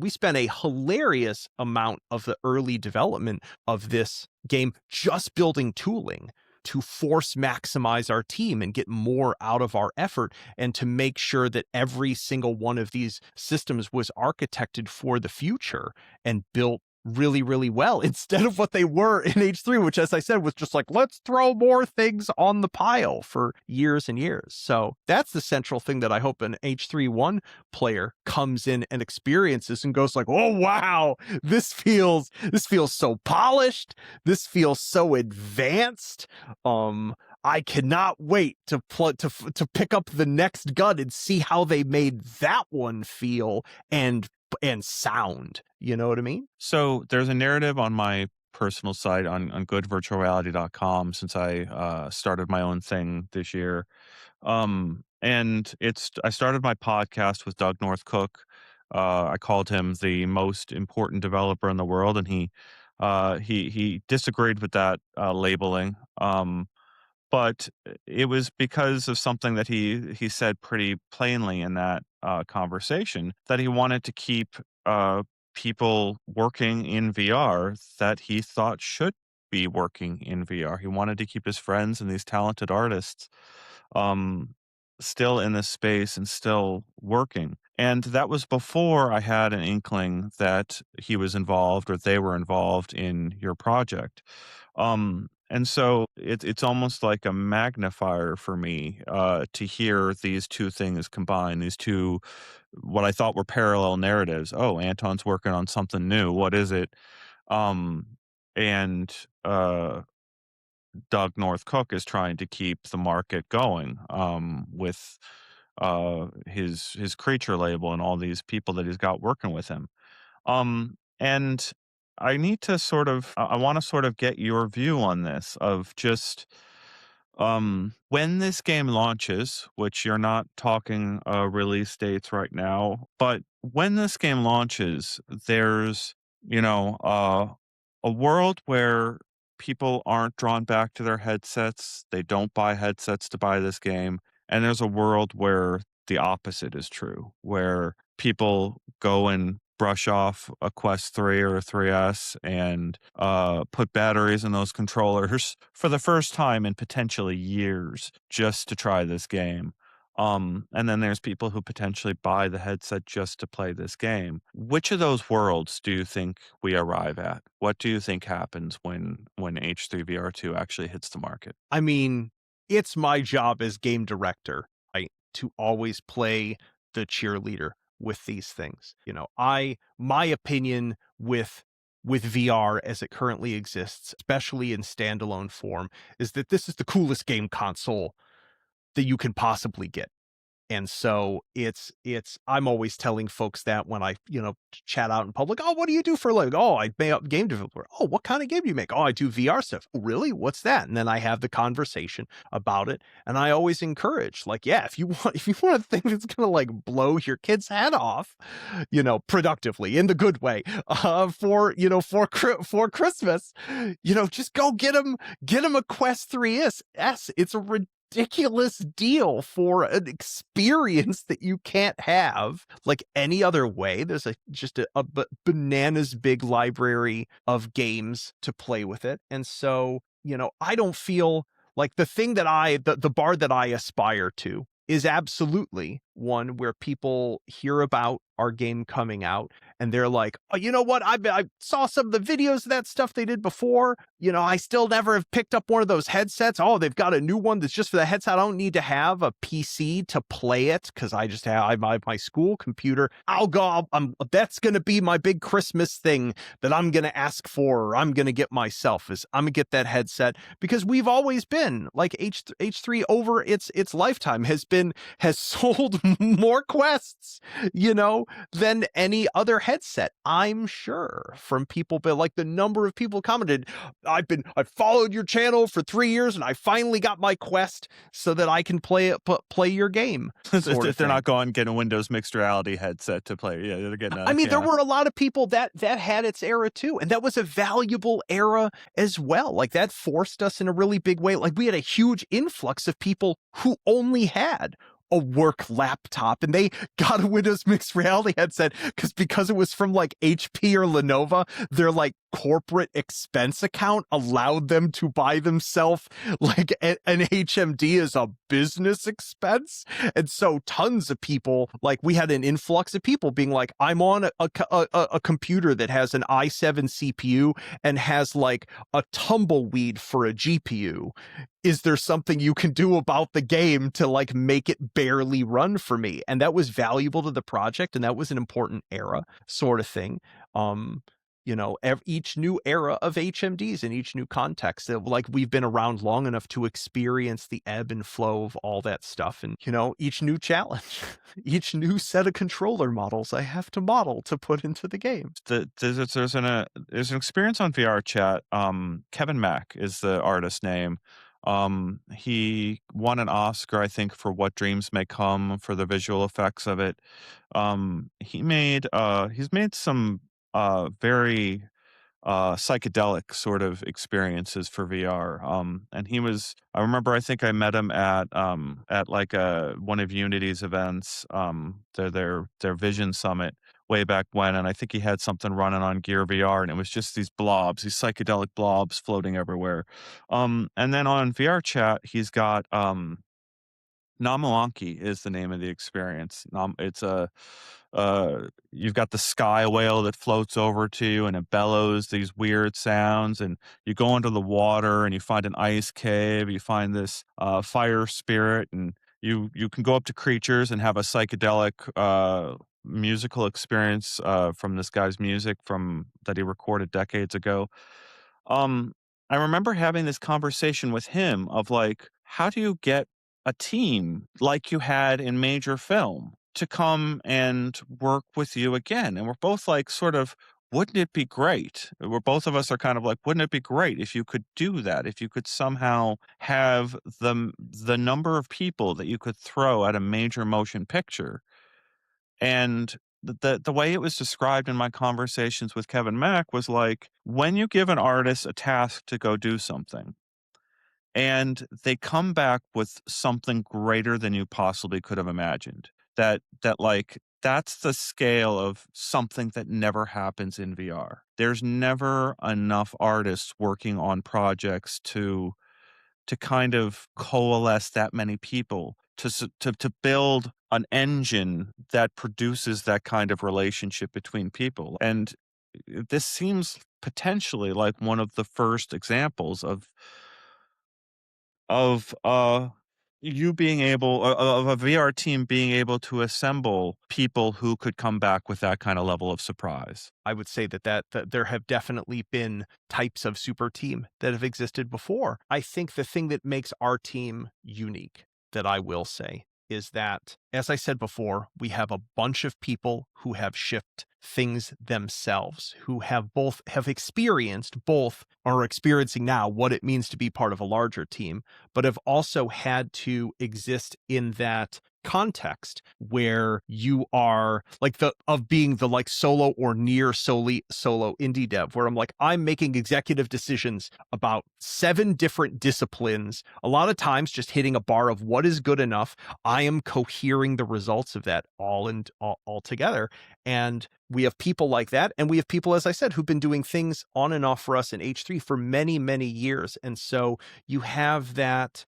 [SPEAKER 2] spent a hilarious amount of the early development of this game just building tooling to force maximize our team and get more out of our effort, and to make sure that every single one of these systems was architected for the future and built really, really well, instead of what they were in H3, which, as I said, was just like, let's throw more things on the pile for years and years. So that's the central thing that I hope an H3 player comes in and experiences and goes like, oh wow, this feels so polished, this feels so advanced. I cannot wait to pick up the next gun and see how they made that one feel and sound. You know what I mean?
[SPEAKER 1] So there's a narrative on my personal site on goodvirtualreality.com, since I started my own thing this year. And I started my podcast with Doug North Cook. I called him the most important developer in the world, and he disagreed with that labeling. But it was because of something that he said pretty plainly in that conversation, that he wanted to keep people working in VR that he thought should be working in VR. He wanted to keep his friends and these talented artists um, still in this space and still working. And that was before I had an inkling that he was involved, or they were involved in your project. And so it's almost like a magnifier for me to hear these two things combined, these two, what I thought were parallel narratives. Oh, Anton's working on something new. What is it? Um, and Doug North Cook is trying to keep the market going with his creature label and all these people that he's got working with him. And I need to I want to sort of get your view on this, of just when this game launches, which you're not talking release dates right now, but when this game launches, there's, you know, a world where people aren't drawn back to their headsets. They don't buy headsets to buy this game. And there's a world where the opposite is true, where people go and brush off a Quest 3 or a 3S and put batteries in those controllers for the first time in potentially years just to try this game. And then there's people who potentially buy the headset just to play this game. Which of those worlds do you think we arrive at? What do you think happens when H3VR2 actually hits the market?
[SPEAKER 2] I mean, it's my job as game director, right, to always play the cheerleader with these things. My opinion with VR as it currently exists, especially in standalone form, is that this is the coolest game console that you can possibly get. And so I'm always telling folks that when I, chat out in public. Oh, what do you do for a living? Oh, I make up game developer. Oh, what kind of game do you make? Oh, I do VR stuff. Oh, really? What's that? And then I have the conversation about it. And I always encourage, like, yeah, if you want a thing that's gonna like blow your kid's head off, productively in the good way, for Christmas, just go get him a Quest 3S. It's a ridiculous deal for an experience that you can't have like any other way. There's just a bananas big library of games to play with it. And so, I don't feel like the thing that the bar that I aspire to is absolutely one where people hear about our game coming out and they're like, "Oh, you know what? I saw some of the videos of that stuff they did before. You know, I still never have picked up one of those headsets. Oh, they've got a new one that's just for the headset. I don't need to have a PC to play it because I just have my school computer. I'll go. That's going to be my big Christmas thing that I'm going to ask for, or I'm going to get myself, is I'm going to get that headset because we've always been like H3 over its lifetime has sold more quests, you know, than any other headset. I'm sure from people, but like the number of people commented, I've followed your channel for 3 years and I finally got my Quest so that I can play your game, sort of
[SPEAKER 1] They're
[SPEAKER 2] thing.
[SPEAKER 1] not going getting a Windows mixed reality headset to play. Yeah, they're getting
[SPEAKER 2] I
[SPEAKER 1] a
[SPEAKER 2] mean, there
[SPEAKER 1] yeah.
[SPEAKER 2] were a lot of people that had its era too, and that was a valuable era as well. Like that forced us in a really big way. Like we had a huge influx of people who only had a work laptop and they got a Windows mixed reality headset because it was from like HP or Lenovo, their like corporate expense account allowed them to buy themselves like an HMD as a business expense. And so tons of people, like we had an influx of people being like, I'm on a computer that has an i7 CPU and has like a tumbleweed for a GPU. Is there something you can do about the game to like make it barely run for me? And that was valuable to the project, and that was an important era sort of thing. Um, you know, each new era of HMDs in each new context, like we've been around long enough to experience the ebb and flow of all that stuff. And, you know, each new challenge, each new set of controller models I have to model to put into the game.
[SPEAKER 1] There's an experience on VR chat. Kevin Mack is the artist name. He won an Oscar, I think, for What Dreams May Come for the visual effects of it. He's made some very psychedelic sort of experiences for VR. And I remember, I think I met him at like one of Unity's events, their Vision Summit way back when. And I think he had something running on Gear VR, and it was just these blobs, these psychedelic blobs floating everywhere. And then on VR chat, he's got, Namalanki is the name of the experience. It's you've got the sky whale that floats over to you and it bellows these weird sounds, and you go into the water and you find an ice cave, you find this fire spirit, and you can go up to creatures and have a psychedelic musical experience from this guy's music from that he recorded decades ago. Um, I remember having this conversation with him of like, how do you get a team like you had in major film to come and work with you again? And we're both like, sort of, wouldn't it be great? We're both of us are kind of like, wouldn't it be great if you could do that? If you could somehow have the number of people that you could throw at a major motion picture. And the way it was described in my conversations with Kevin Mack was like, when you give an artist a task to go do something and they come back with something greater than you possibly could have imagined, that's the scale of something that never happens in VR. There's never enough artists working on projects to kind of coalesce that many people to build an engine that produces that kind of relationship between people. And this seems potentially like one of the first examples of you being able of a VR team being able to assemble people who could come back with that kind of level of surprise.
[SPEAKER 2] I would say that there have definitely been types of super team that have existed before. I think the thing that makes our team unique, that I will say, is that, as I said before, we have a bunch of people who have shipped things themselves, who have experienced both, or are experiencing now, what it means to be part of a larger team, but have also had to exist in that context where you are like being the like solo or near solo indie dev, where I'm making executive decisions about 7 different disciplines, a lot of times just hitting a bar of what is good enough. I am cohering the results of that all together, and We have people like that, and we have people, as I said, who've been doing things on and off for us in H3 for many, many years. And so you have that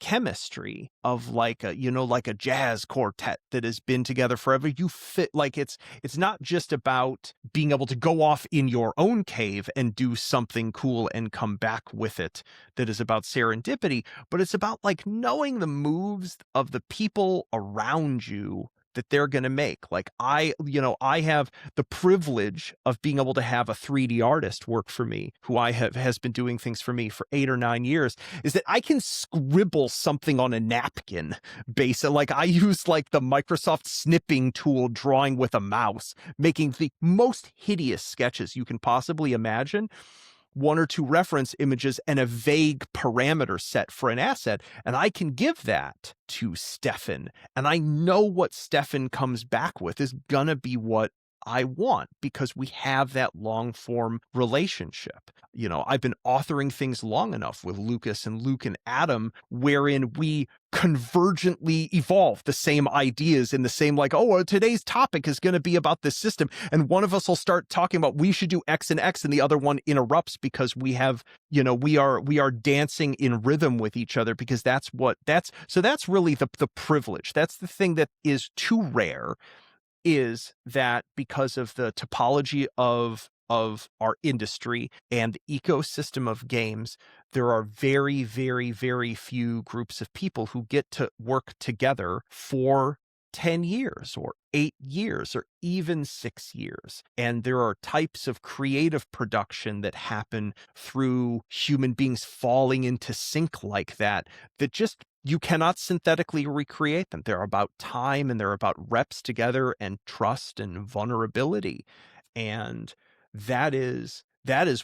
[SPEAKER 2] chemistry of like a, like a jazz quartet that has been together forever. You fit like it's not just about being able to go off in your own cave and do something cool and come back with it that is about serendipity, but it's about like knowing the moves of the people around you that they're going to make. Like I have the privilege of being able to have a 3D artist work for me who has been doing things for me for 8 or 9 years, is that I can scribble something on a napkin base. Like I use like the Microsoft snipping tool, drawing with a mouse, making the most hideous sketches you can possibly imagine, one or two reference images and a vague parameter set for an asset. And I can give that to Stefan. And I know what Stefan comes back with is gonna be what I want because we have that long form relationship. I've been authoring things long enough with Lucas and Luke and Adam wherein we convergently evolve the same ideas in the same, like, oh, well, today's topic is going to be about this system. And one of us will start talking about we should do X and X, and the other one interrupts because we have, we are dancing in rhythm with each other because that's really the privilege. That's the thing that is too rare, is that because of the topology of our industry and the ecosystem of games, there are very, very, very few groups of people who get to work together for 10 years or 8 years or even 6 years. And there are types of creative production that happen through human beings falling into sync like that just you cannot synthetically recreate them. They're about time and they're about reps together and trust and vulnerability. And that is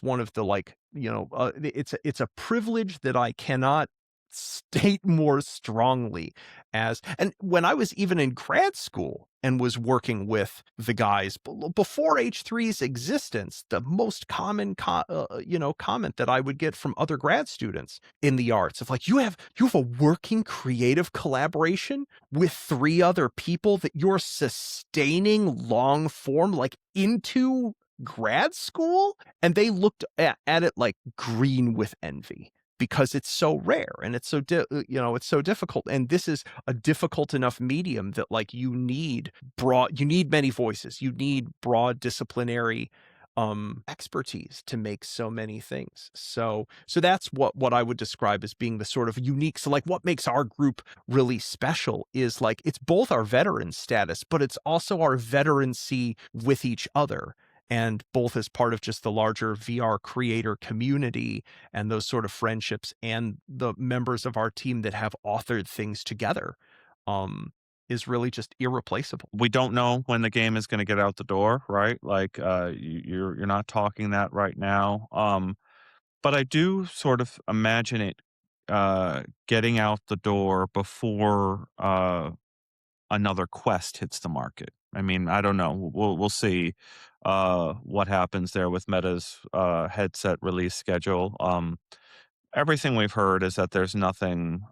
[SPEAKER 2] one of the like, it's a privilege that I cannot state more strongly. And when I was even in grad school and was working with the guys before H3's existence, the most common comment that I would get from other grad students in the arts of like, you have a working creative collaboration with 3 other people that you're sustaining long form like into grad school. And they looked at it like green with envy because it's so rare and it's so it's so difficult. And this is a difficult enough medium that like you need many voices, you need broad disciplinary expertise to make so many things. So that's what I would describe as being the sort of unique. So like what makes our group really special is like it's both our veteran status, but it's also our veterancy with each other, and both as part of just the larger VR creator community and those sort of friendships and the members of our team that have authored things together, is really just irreplaceable.
[SPEAKER 1] We don't know when the game is gonna get out the door, right? Like, you're not talking that right now, but I do sort of imagine it, getting out the door before, another Quest hits the market. I mean, I don't know. We'll see, what happens there with Meta's, headset release schedule. Everything we've heard is that there's nothing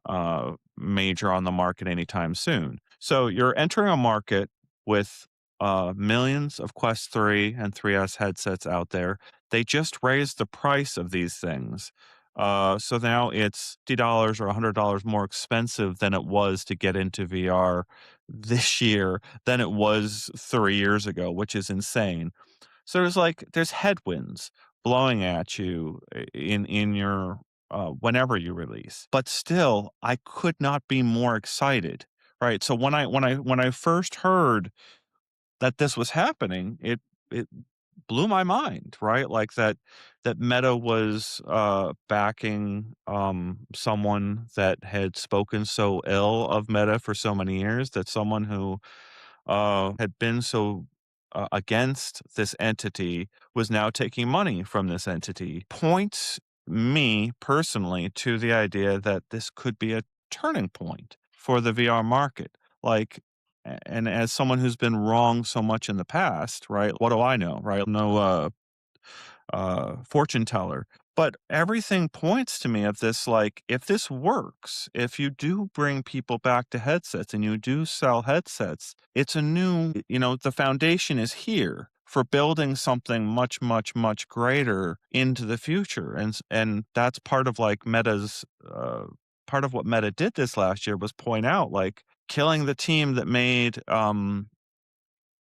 [SPEAKER 1] major on the market anytime soon. So you're entering a market with millions of Quest 3 and 3S headsets out there. They just raised the price of these things. So now it's $50 or $100 more expensive than it was to get into VR this year than it was 3 years ago, which is insane. So there's headwinds blowing at you in your whenever you release. But still, I could not be more excited. Right. So when I first heard that this was happening, it blew my mind, right? Like that Meta was backing someone that had spoken so ill of Meta for so many years, that someone who had been so against this entity was now taking money from this entity, points me personally to the idea that this could be a turning point for the VR market. Like, and as someone who's been wrong so much in the past, right? What do I know, right? No fortune teller. But everything points to me of this, like, if this works, if you do bring people back to headsets and you do sell headsets, it's a new, the foundation is here for building something much, much, much greater into the future. And that's part of like part of what Meta did this last year was point out like killing the team that made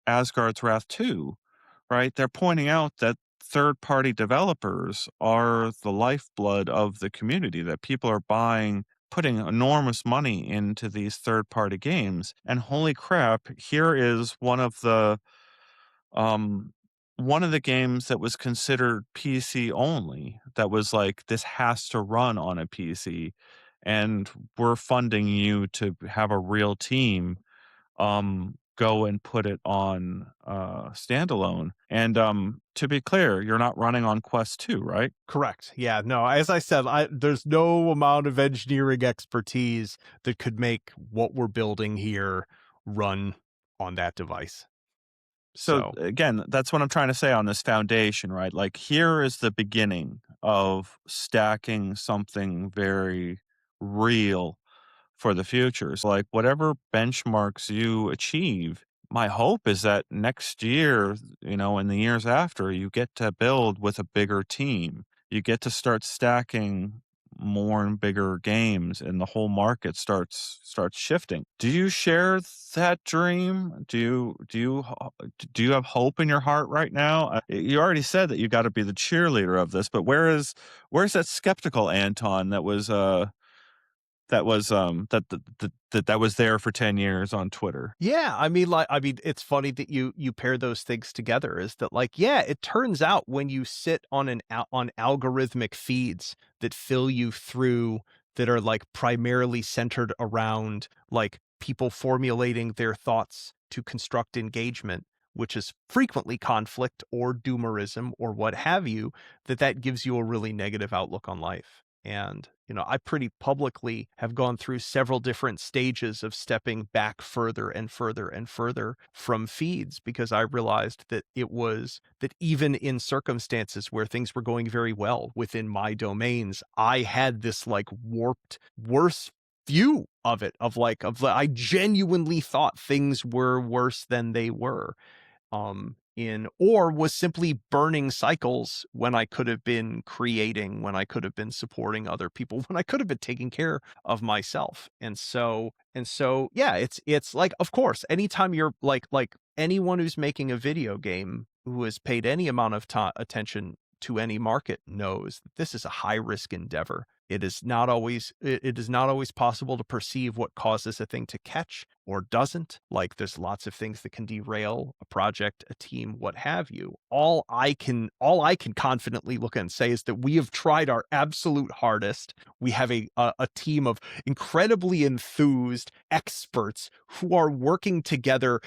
[SPEAKER 1] Asgard's Wrath 2, right? They're pointing out that third-party developers are the lifeblood of the community, that people are putting enormous money into these third-party games, and holy crap, here is um, one of the games that was considered PC only, that was like, "This has to run on a PC, and we're funding you to have a real team go and put it on standalone." And to be clear, you're not running on Quest 2, right?
[SPEAKER 2] Correct. Yeah, no, as I said, there's no amount of engineering expertise that could make what we're building here run on that device.
[SPEAKER 1] So
[SPEAKER 2] So,
[SPEAKER 1] again, that's what I'm trying to say on this foundation, right? Like here is the beginning of stacking something very real for the future. So like whatever benchmarks you achieve, my hope is that next year, and the years after, you get to build with a bigger team. You get to start stacking more and bigger games and the whole market starts shifting. Do you share that dream? Do you have hope in your heart right now? You already said that you got to be the cheerleader of this, but where's that skeptical Anton that was there for 10 years on Twitter?
[SPEAKER 2] yeah, it's funny that you pair those things together is that like, yeah, it turns out when you sit on on algorithmic feeds that fill you through that are like primarily centered around like people formulating their thoughts to construct engagement, which is frequently conflict or doomerism or what have you, that gives you a really negative outlook on life. And, I pretty publicly have gone through several different stages of stepping back further and further and further from feeds because I realized that that even in circumstances where things were going very well within my domains, I had this like warped, worse view of it, I genuinely thought things were worse than they were in or was simply burning cycles when I could have been creating, when I could have been supporting other people, when I could have been taking care of myself. And so yeah, it's like of course, anytime you're like anyone who's making a video game who has paid any amount of attention to any market knows that this is a high risk endeavor. It is not always possible to perceive what causes a thing to catch or doesn't. Like there's lots of things that can derail a project, a team, what have you. All I can confidently look and say is that we have tried our absolute hardest. We have a team of incredibly enthused experts who are working together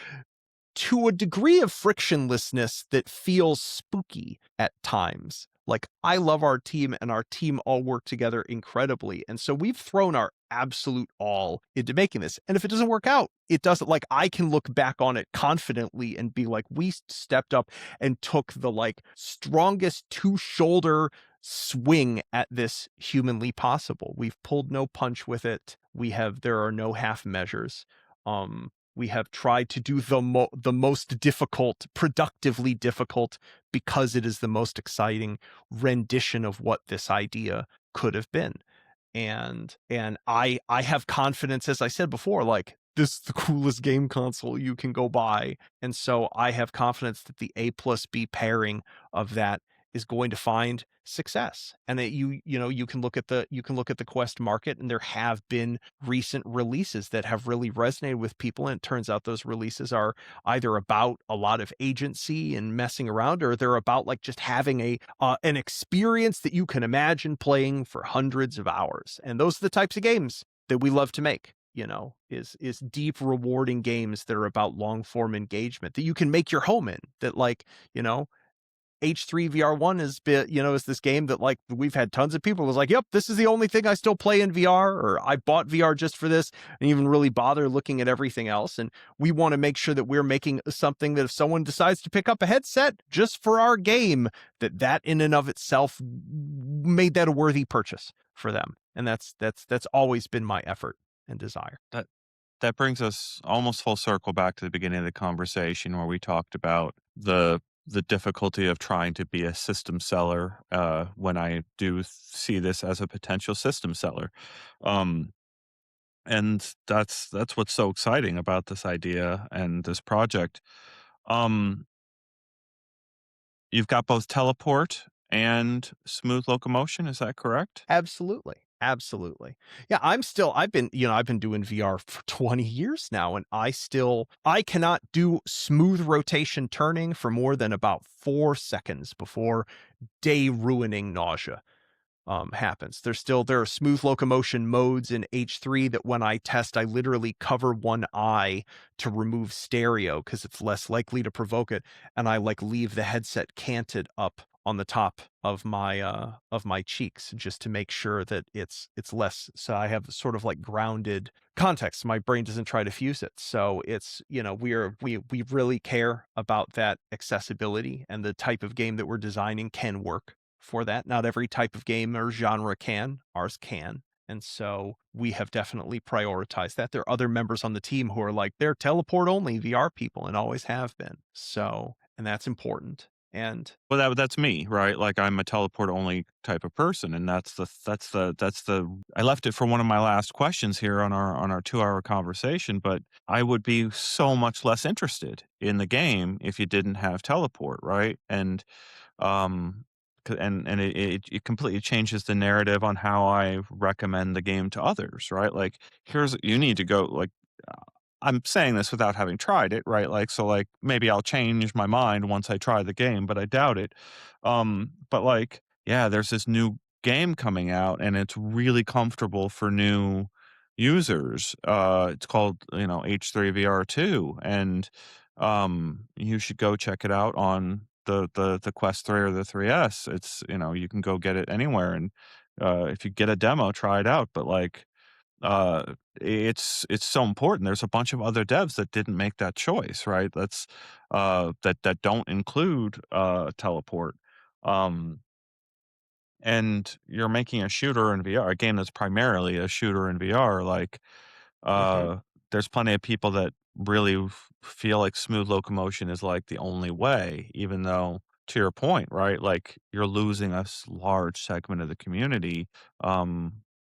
[SPEAKER 2] to a degree of frictionlessness that feels spooky at times. Like, I love our team and our team all work together incredibly. And so we've thrown our absolute all into making this. And if it doesn't work out, it doesn't like I can look back on it confidently and be like, we stepped up and took the like strongest two shoulder swing at this humanly possible. We've pulled no punch with it. There are no half measures. We have tried to do the most difficult, productively difficult, because it is the most exciting rendition of what this idea could have been. And I have confidence, as I said before, like this is the coolest game console you can go buy. And so I have confidence that the A plus B pairing of that is going to find success. And that you can look at the Quest market, and there have been recent releases that have really resonated with people. And it turns out those releases are either about a lot of agency and messing around, or they're about like just having an experience that you can imagine playing for hundreds of hours. And those are the types of games that we love to make. Is deep, rewarding games that are about long form engagement that you can make your home in. That like you know H3VR1 is bit, is this game that like we've had tons of people was like, yep, this is the only thing I still play in VR, or I bought VR just for this, and even really bother looking at everything else. And we want to make sure that we're making something that if someone decides to pick up a headset just for our game, that in and of itself made that a worthy purchase for them. And that's always been my effort and desire.
[SPEAKER 1] That that brings us almost full circle back to the beginning of the conversation where we talked about the difficulty of trying to be a system seller, when I do see this as a potential system seller. Um, and that's what's so exciting about this idea and this project. Um, you've got both teleport and smooth locomotion, is that correct?
[SPEAKER 2] Absolutely. Absolutely. Yeah, I've been doing VR for 20 years now, and I cannot do smooth rotation turning for more than about 4 seconds before day ruining nausea happens. There are smooth locomotion modes in H3 that when I test, I literally cover one eye to remove stereo because it's less likely to provoke it, and I like leave the headset canted up on the top of my cheeks just to make sure that it's less, so I have sort of like grounded context. My brain doesn't try to fuse it. So it's, we really care about that accessibility, and the type of game that we're designing can work for that. Not every type of game or genre can. Ours can. And so we have definitely prioritized that. There are other members on the team who are like, they're teleport only VR people and always have been. So, and that's important. And
[SPEAKER 1] Well, that's me, right? Like, I'm a teleport only type of person, and that's the I left it for one of my last questions here on our 2-hour conversation, but I would be so much less interested in the game if you didn't have teleport, right? And, um, and it completely changes the narrative on how I recommend the game to others, right? Like, here's you need to go, like, I'm saying this without having tried it, right? Like, so, like, maybe I'll change my mind once I try the game, but I doubt it. But, like, yeah, there's this new game coming out, and it's really comfortable for new users. It's called, H3VR2, and, you should go check it out on the Quest 3 or the 3S. It's, you can go get it anywhere, and, if you get a demo, try it out, but, like, it's so important. There's a bunch of other devs that didn't make that choice, right? That don't include teleport. Um, and you're making a shooter in VR, a game that's primarily a shooter in VR. Like,
[SPEAKER 2] mhm.
[SPEAKER 1] uh, there's plenty of people that really feel like smooth locomotion is like the only way, even though, to your point, right? Like, you're losing a large segment of the community,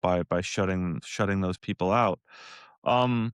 [SPEAKER 1] by shutting those people out. Um,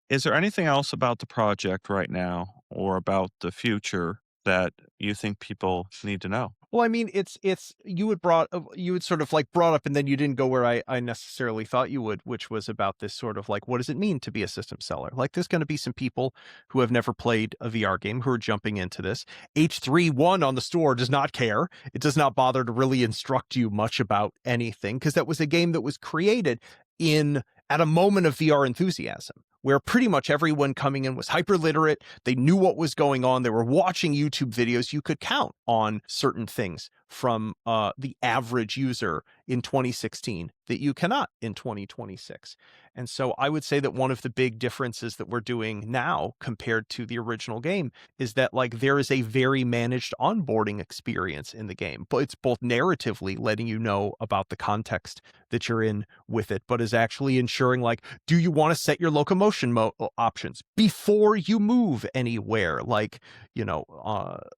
[SPEAKER 1] is there anything else about the project right now or about the future that you think people need to know?
[SPEAKER 2] Well, I mean, it's you had sort of like brought up, and then you didn't go where I necessarily thought you would, which was about this sort of like, what does it mean to be a system seller? Like, there's going to be some people who have never played a VR game who are jumping into this. H3 on the store does not care. It does not bother to really instruct you much about anything, because that was a game that was created in at a moment of VR enthusiasm, where pretty much everyone coming in was hyper literate. They knew what was going on. They were watching YouTube videos. You could count on certain things from the average user in 2016 that you cannot in 2026. And so I would say that one of the big differences that we're doing now compared to the original game is that like there is a very managed onboarding experience in the game, but it's both narratively letting you know about the context that you're in with it, but is actually ensuring like, do you want to set your locomotion options before you move anywhere? Like,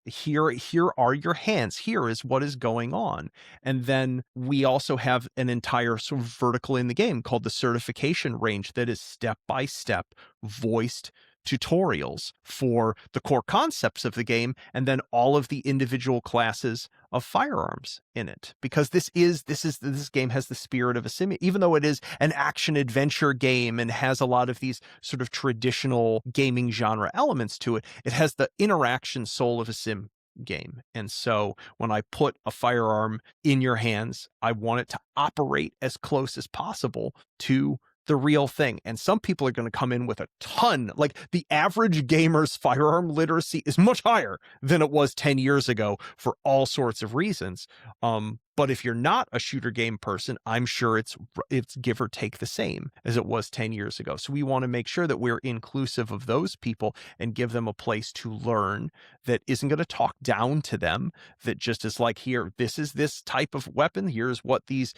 [SPEAKER 2] here are your hands. Here is what is going on. And then we also have an entire sort of vertical in the game called the certification range that is step by step voiced tutorials for the core concepts of the game, and then all of the individual classes of firearms in it, because this game has the spirit of a sim, even though it is an action adventure game and has a lot of these sort of traditional gaming genre elements to it. It has the interaction soul of a sim game. And so when I put a firearm in your hands, I want it to operate as close as possible to the real thing. And some people are going to come in with a ton. Like the average gamer's firearm literacy is much higher than it was 10 years ago for all sorts of reasons. But if you're not a shooter game person, I'm sure it's give or take the same as it was 10 years ago. So we want to make sure that we're inclusive of those people and give them a place to learn that isn't going to talk down to them, that just is like, here, this is this type of weapon. Here's what these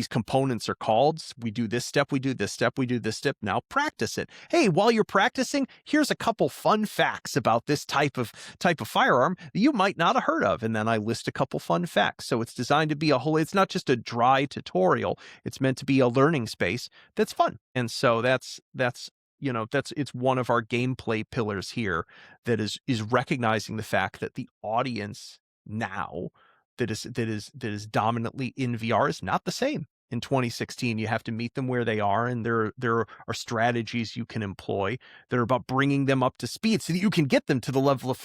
[SPEAKER 2] components are called. We do this step, we do this step, we do this step. Now practice it. Hey, while you're practicing, here's a couple fun facts about this type of firearm that you might not have heard of. And then I list a couple fun facts. So it's designed to be it's not just a dry tutorial. It's meant to be a learning space that's fun. And so it's one of our gameplay pillars here, that is recognizing the fact that the audience now that is dominantly in VR is not the same. In 2016, you have to meet them where they are, and there are strategies you can employ that are about bringing them up to speed so that you can get them to the level of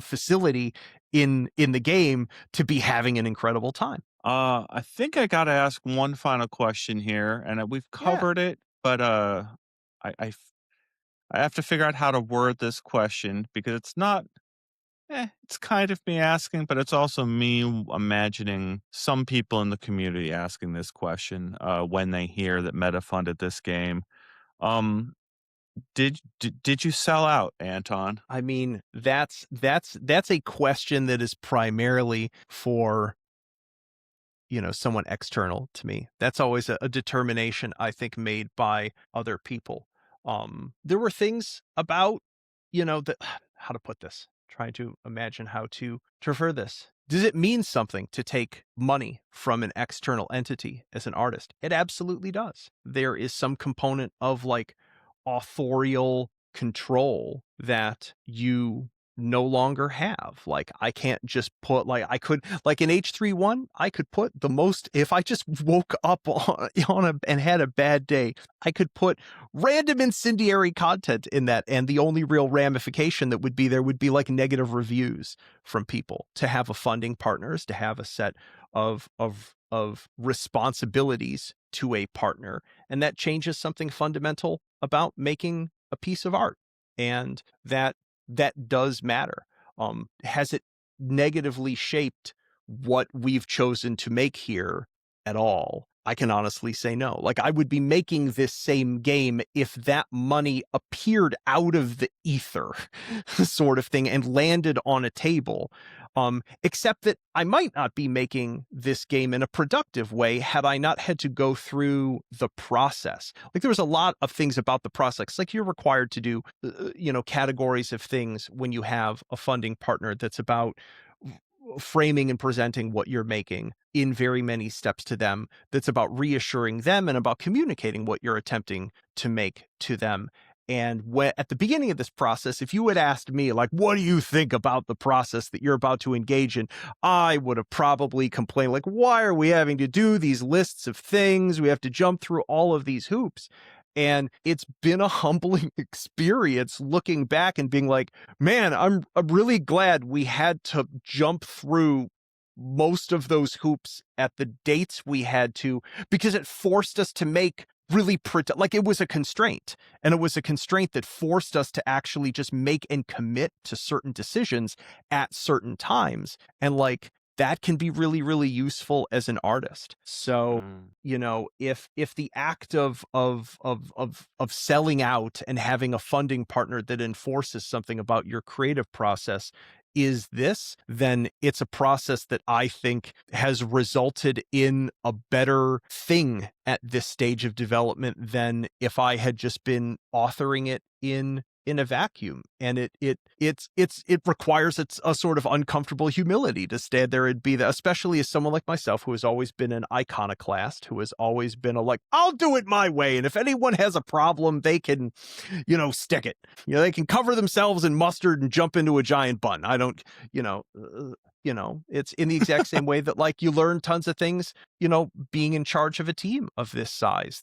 [SPEAKER 2] facility in the game to be having an incredible time.
[SPEAKER 1] I think I gotta ask one final question here, and we've
[SPEAKER 2] Yeah.
[SPEAKER 1] covered it, but I, I f- I have to figure out how to word this question because it's not. It's kind of me asking, but it's also me imagining some people in the community asking this question when they hear that Meta funded this game. Um, did you sell out, Anton?
[SPEAKER 2] I mean, that's a question that is primarily for, someone external to me. That's always a determination, I think, made by other people. There were things about, that how to put this, trying to imagine how to refer this. Does it mean something to take money from an external entity as an artist? It absolutely does. There is some component of like authorial control that you no longer have. Like I can't just put like I could like in H3 1, I could put the most if I just woke up and had a bad day, I could put random incendiary content in that, and the only real ramification that would be there would be like negative reviews from people. To have a funding partners, to have a set of responsibilities to a partner, and that changes something fundamental about making a piece of art, and that does matter. Has it negatively shaped what we've chosen to make here at all? I can honestly say no. Like I would be making this same game if that money appeared out of the ether sort of thing and landed on a table. Except that I might not be making this game in a productive way had I not had to go through the process. Like there was a lot of things about the process. Like you're required to do, categories of things when you have a funding partner that's about framing and presenting what you're making in very many steps to them, that's about reassuring them and about communicating what you're attempting to make to them. And at the beginning of this process, if you had asked me, like, what do you think about the process that you're about to engage in? I would have probably complained, like, why are we having to do these lists of things? We have to jump through all of these hoops. And it's been a humbling experience looking back and being like, man, I'm really glad we had to jump through most of those hoops at the dates we had to, because it forced us to make really like it was a constraint, and it was a constraint that forced us to actually just make and commit to certain decisions at certain times. And like that can be really, really useful as an artist. So,
[SPEAKER 1] Mm.
[SPEAKER 2] if the act of selling out and having a funding partner that enforces something about your creative process is this, then it's a process that I think has resulted in a better thing at this stage of development than if I had just been authoring it in a vacuum. And it requires a sort of uncomfortable humility to stand there and be that, especially as someone like myself who has always been an iconoclast, who has always been a like, I'll do it my way, and if anyone has a problem, they can, stick it. They can cover themselves in mustard and jump into a giant bun. I don't, it's in the exact same way that like you learn tons of things, being in charge of a team of this size.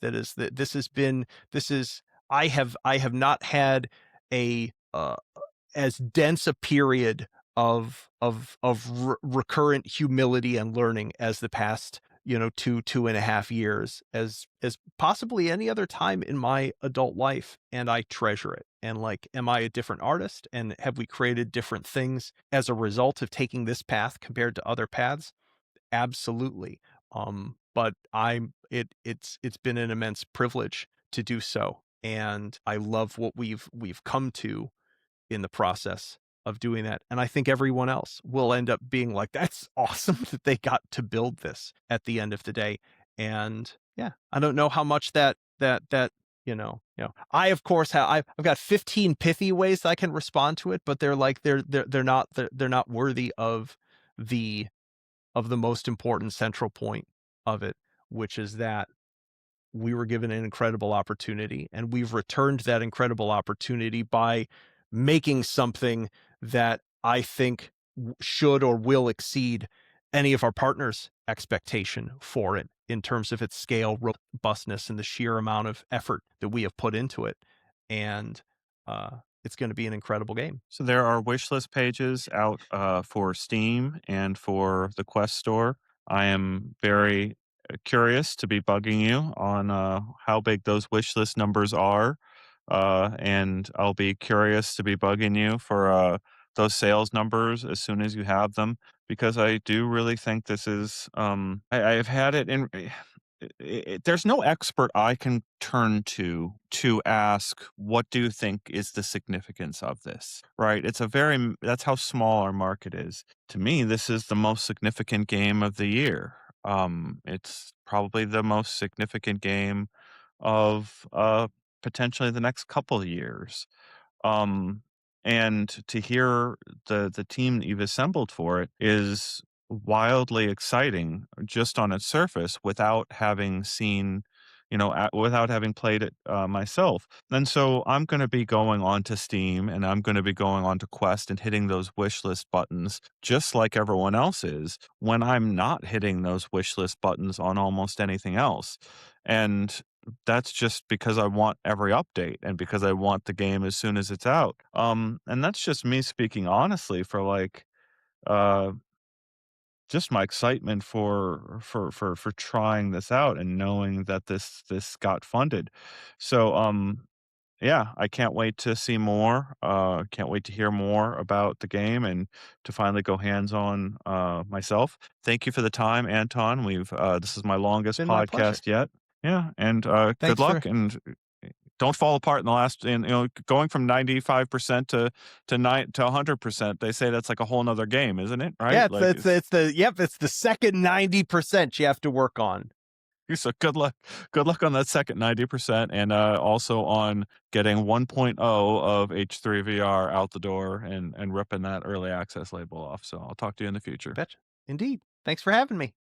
[SPEAKER 2] I have not had a as dense a period of recurrent humility and learning as the past 2.5 years as possibly any other time in my adult life, and I treasure it. And like, am I a different artist? And have we created different things as a result of taking this path compared to other paths? Absolutely. But it's been an immense privilege to do so, and I love what we've come to in the process of doing that. And I think everyone else will end up being like, that's awesome that they got to build this at the end of the day. And yeah, I don't know how much I of course have I've got 15 pithy ways that I can respond to it, but they're like they're not worthy the of the most important central point of it, which is that we were given an incredible opportunity, and we've returned that incredible opportunity by making something that I think should or will exceed any of our partners' expectation for it in terms of its scale, robustness, and the sheer amount of effort that we have put into it. And it's going to be an incredible game.
[SPEAKER 1] So there are wish list pages out for Steam and for the Quest store. I am very curious to be bugging you on how big those wish list numbers are. And I'll be curious to be bugging you for those sales numbers as soon as you have them, because I do really think this is, I've had it in. There's no expert I can turn to ask, what do you think is the significance of this, right? It's a very that's how small our market is. To me, this is the most significant game of the year. It's probably the most significant game of potentially the next couple of years. Um, and to hear the team that you've assembled for it is wildly exciting just on its surface without having seen, without having played it myself. And so I'm going to be going on to Steam and I'm going to be going on to Quest and hitting those wish list buttons just like everyone else is when I'm not hitting those wish list buttons on almost anything else. And that's just because I want every update and because I want the game as soon as it's out. And that's just me speaking honestly for like uh just my excitement for trying this out and knowing that this got funded. So yeah, I can't wait to see more. Can't wait to hear more about the game and to finally go hands on myself. Thank you for the time, Anton. We've this is my longest
[SPEAKER 2] Been my pleasure.
[SPEAKER 1] podcast yet. Yeah, and good
[SPEAKER 2] Thanks for
[SPEAKER 1] luck and don't fall apart in the last. And going from 95% to 100%. They say that's like a whole nother game, isn't it? Right?
[SPEAKER 2] Yeah,
[SPEAKER 1] Like
[SPEAKER 2] it's the second 90% you have to work on.
[SPEAKER 1] so good luck. Good luck on that second 90% and also on getting 1.0 of H3VR out the door and ripping that early access label off. So I'll talk to you in the
[SPEAKER 2] You
[SPEAKER 1] future.
[SPEAKER 2] betcha. Indeed. Thanks for having me.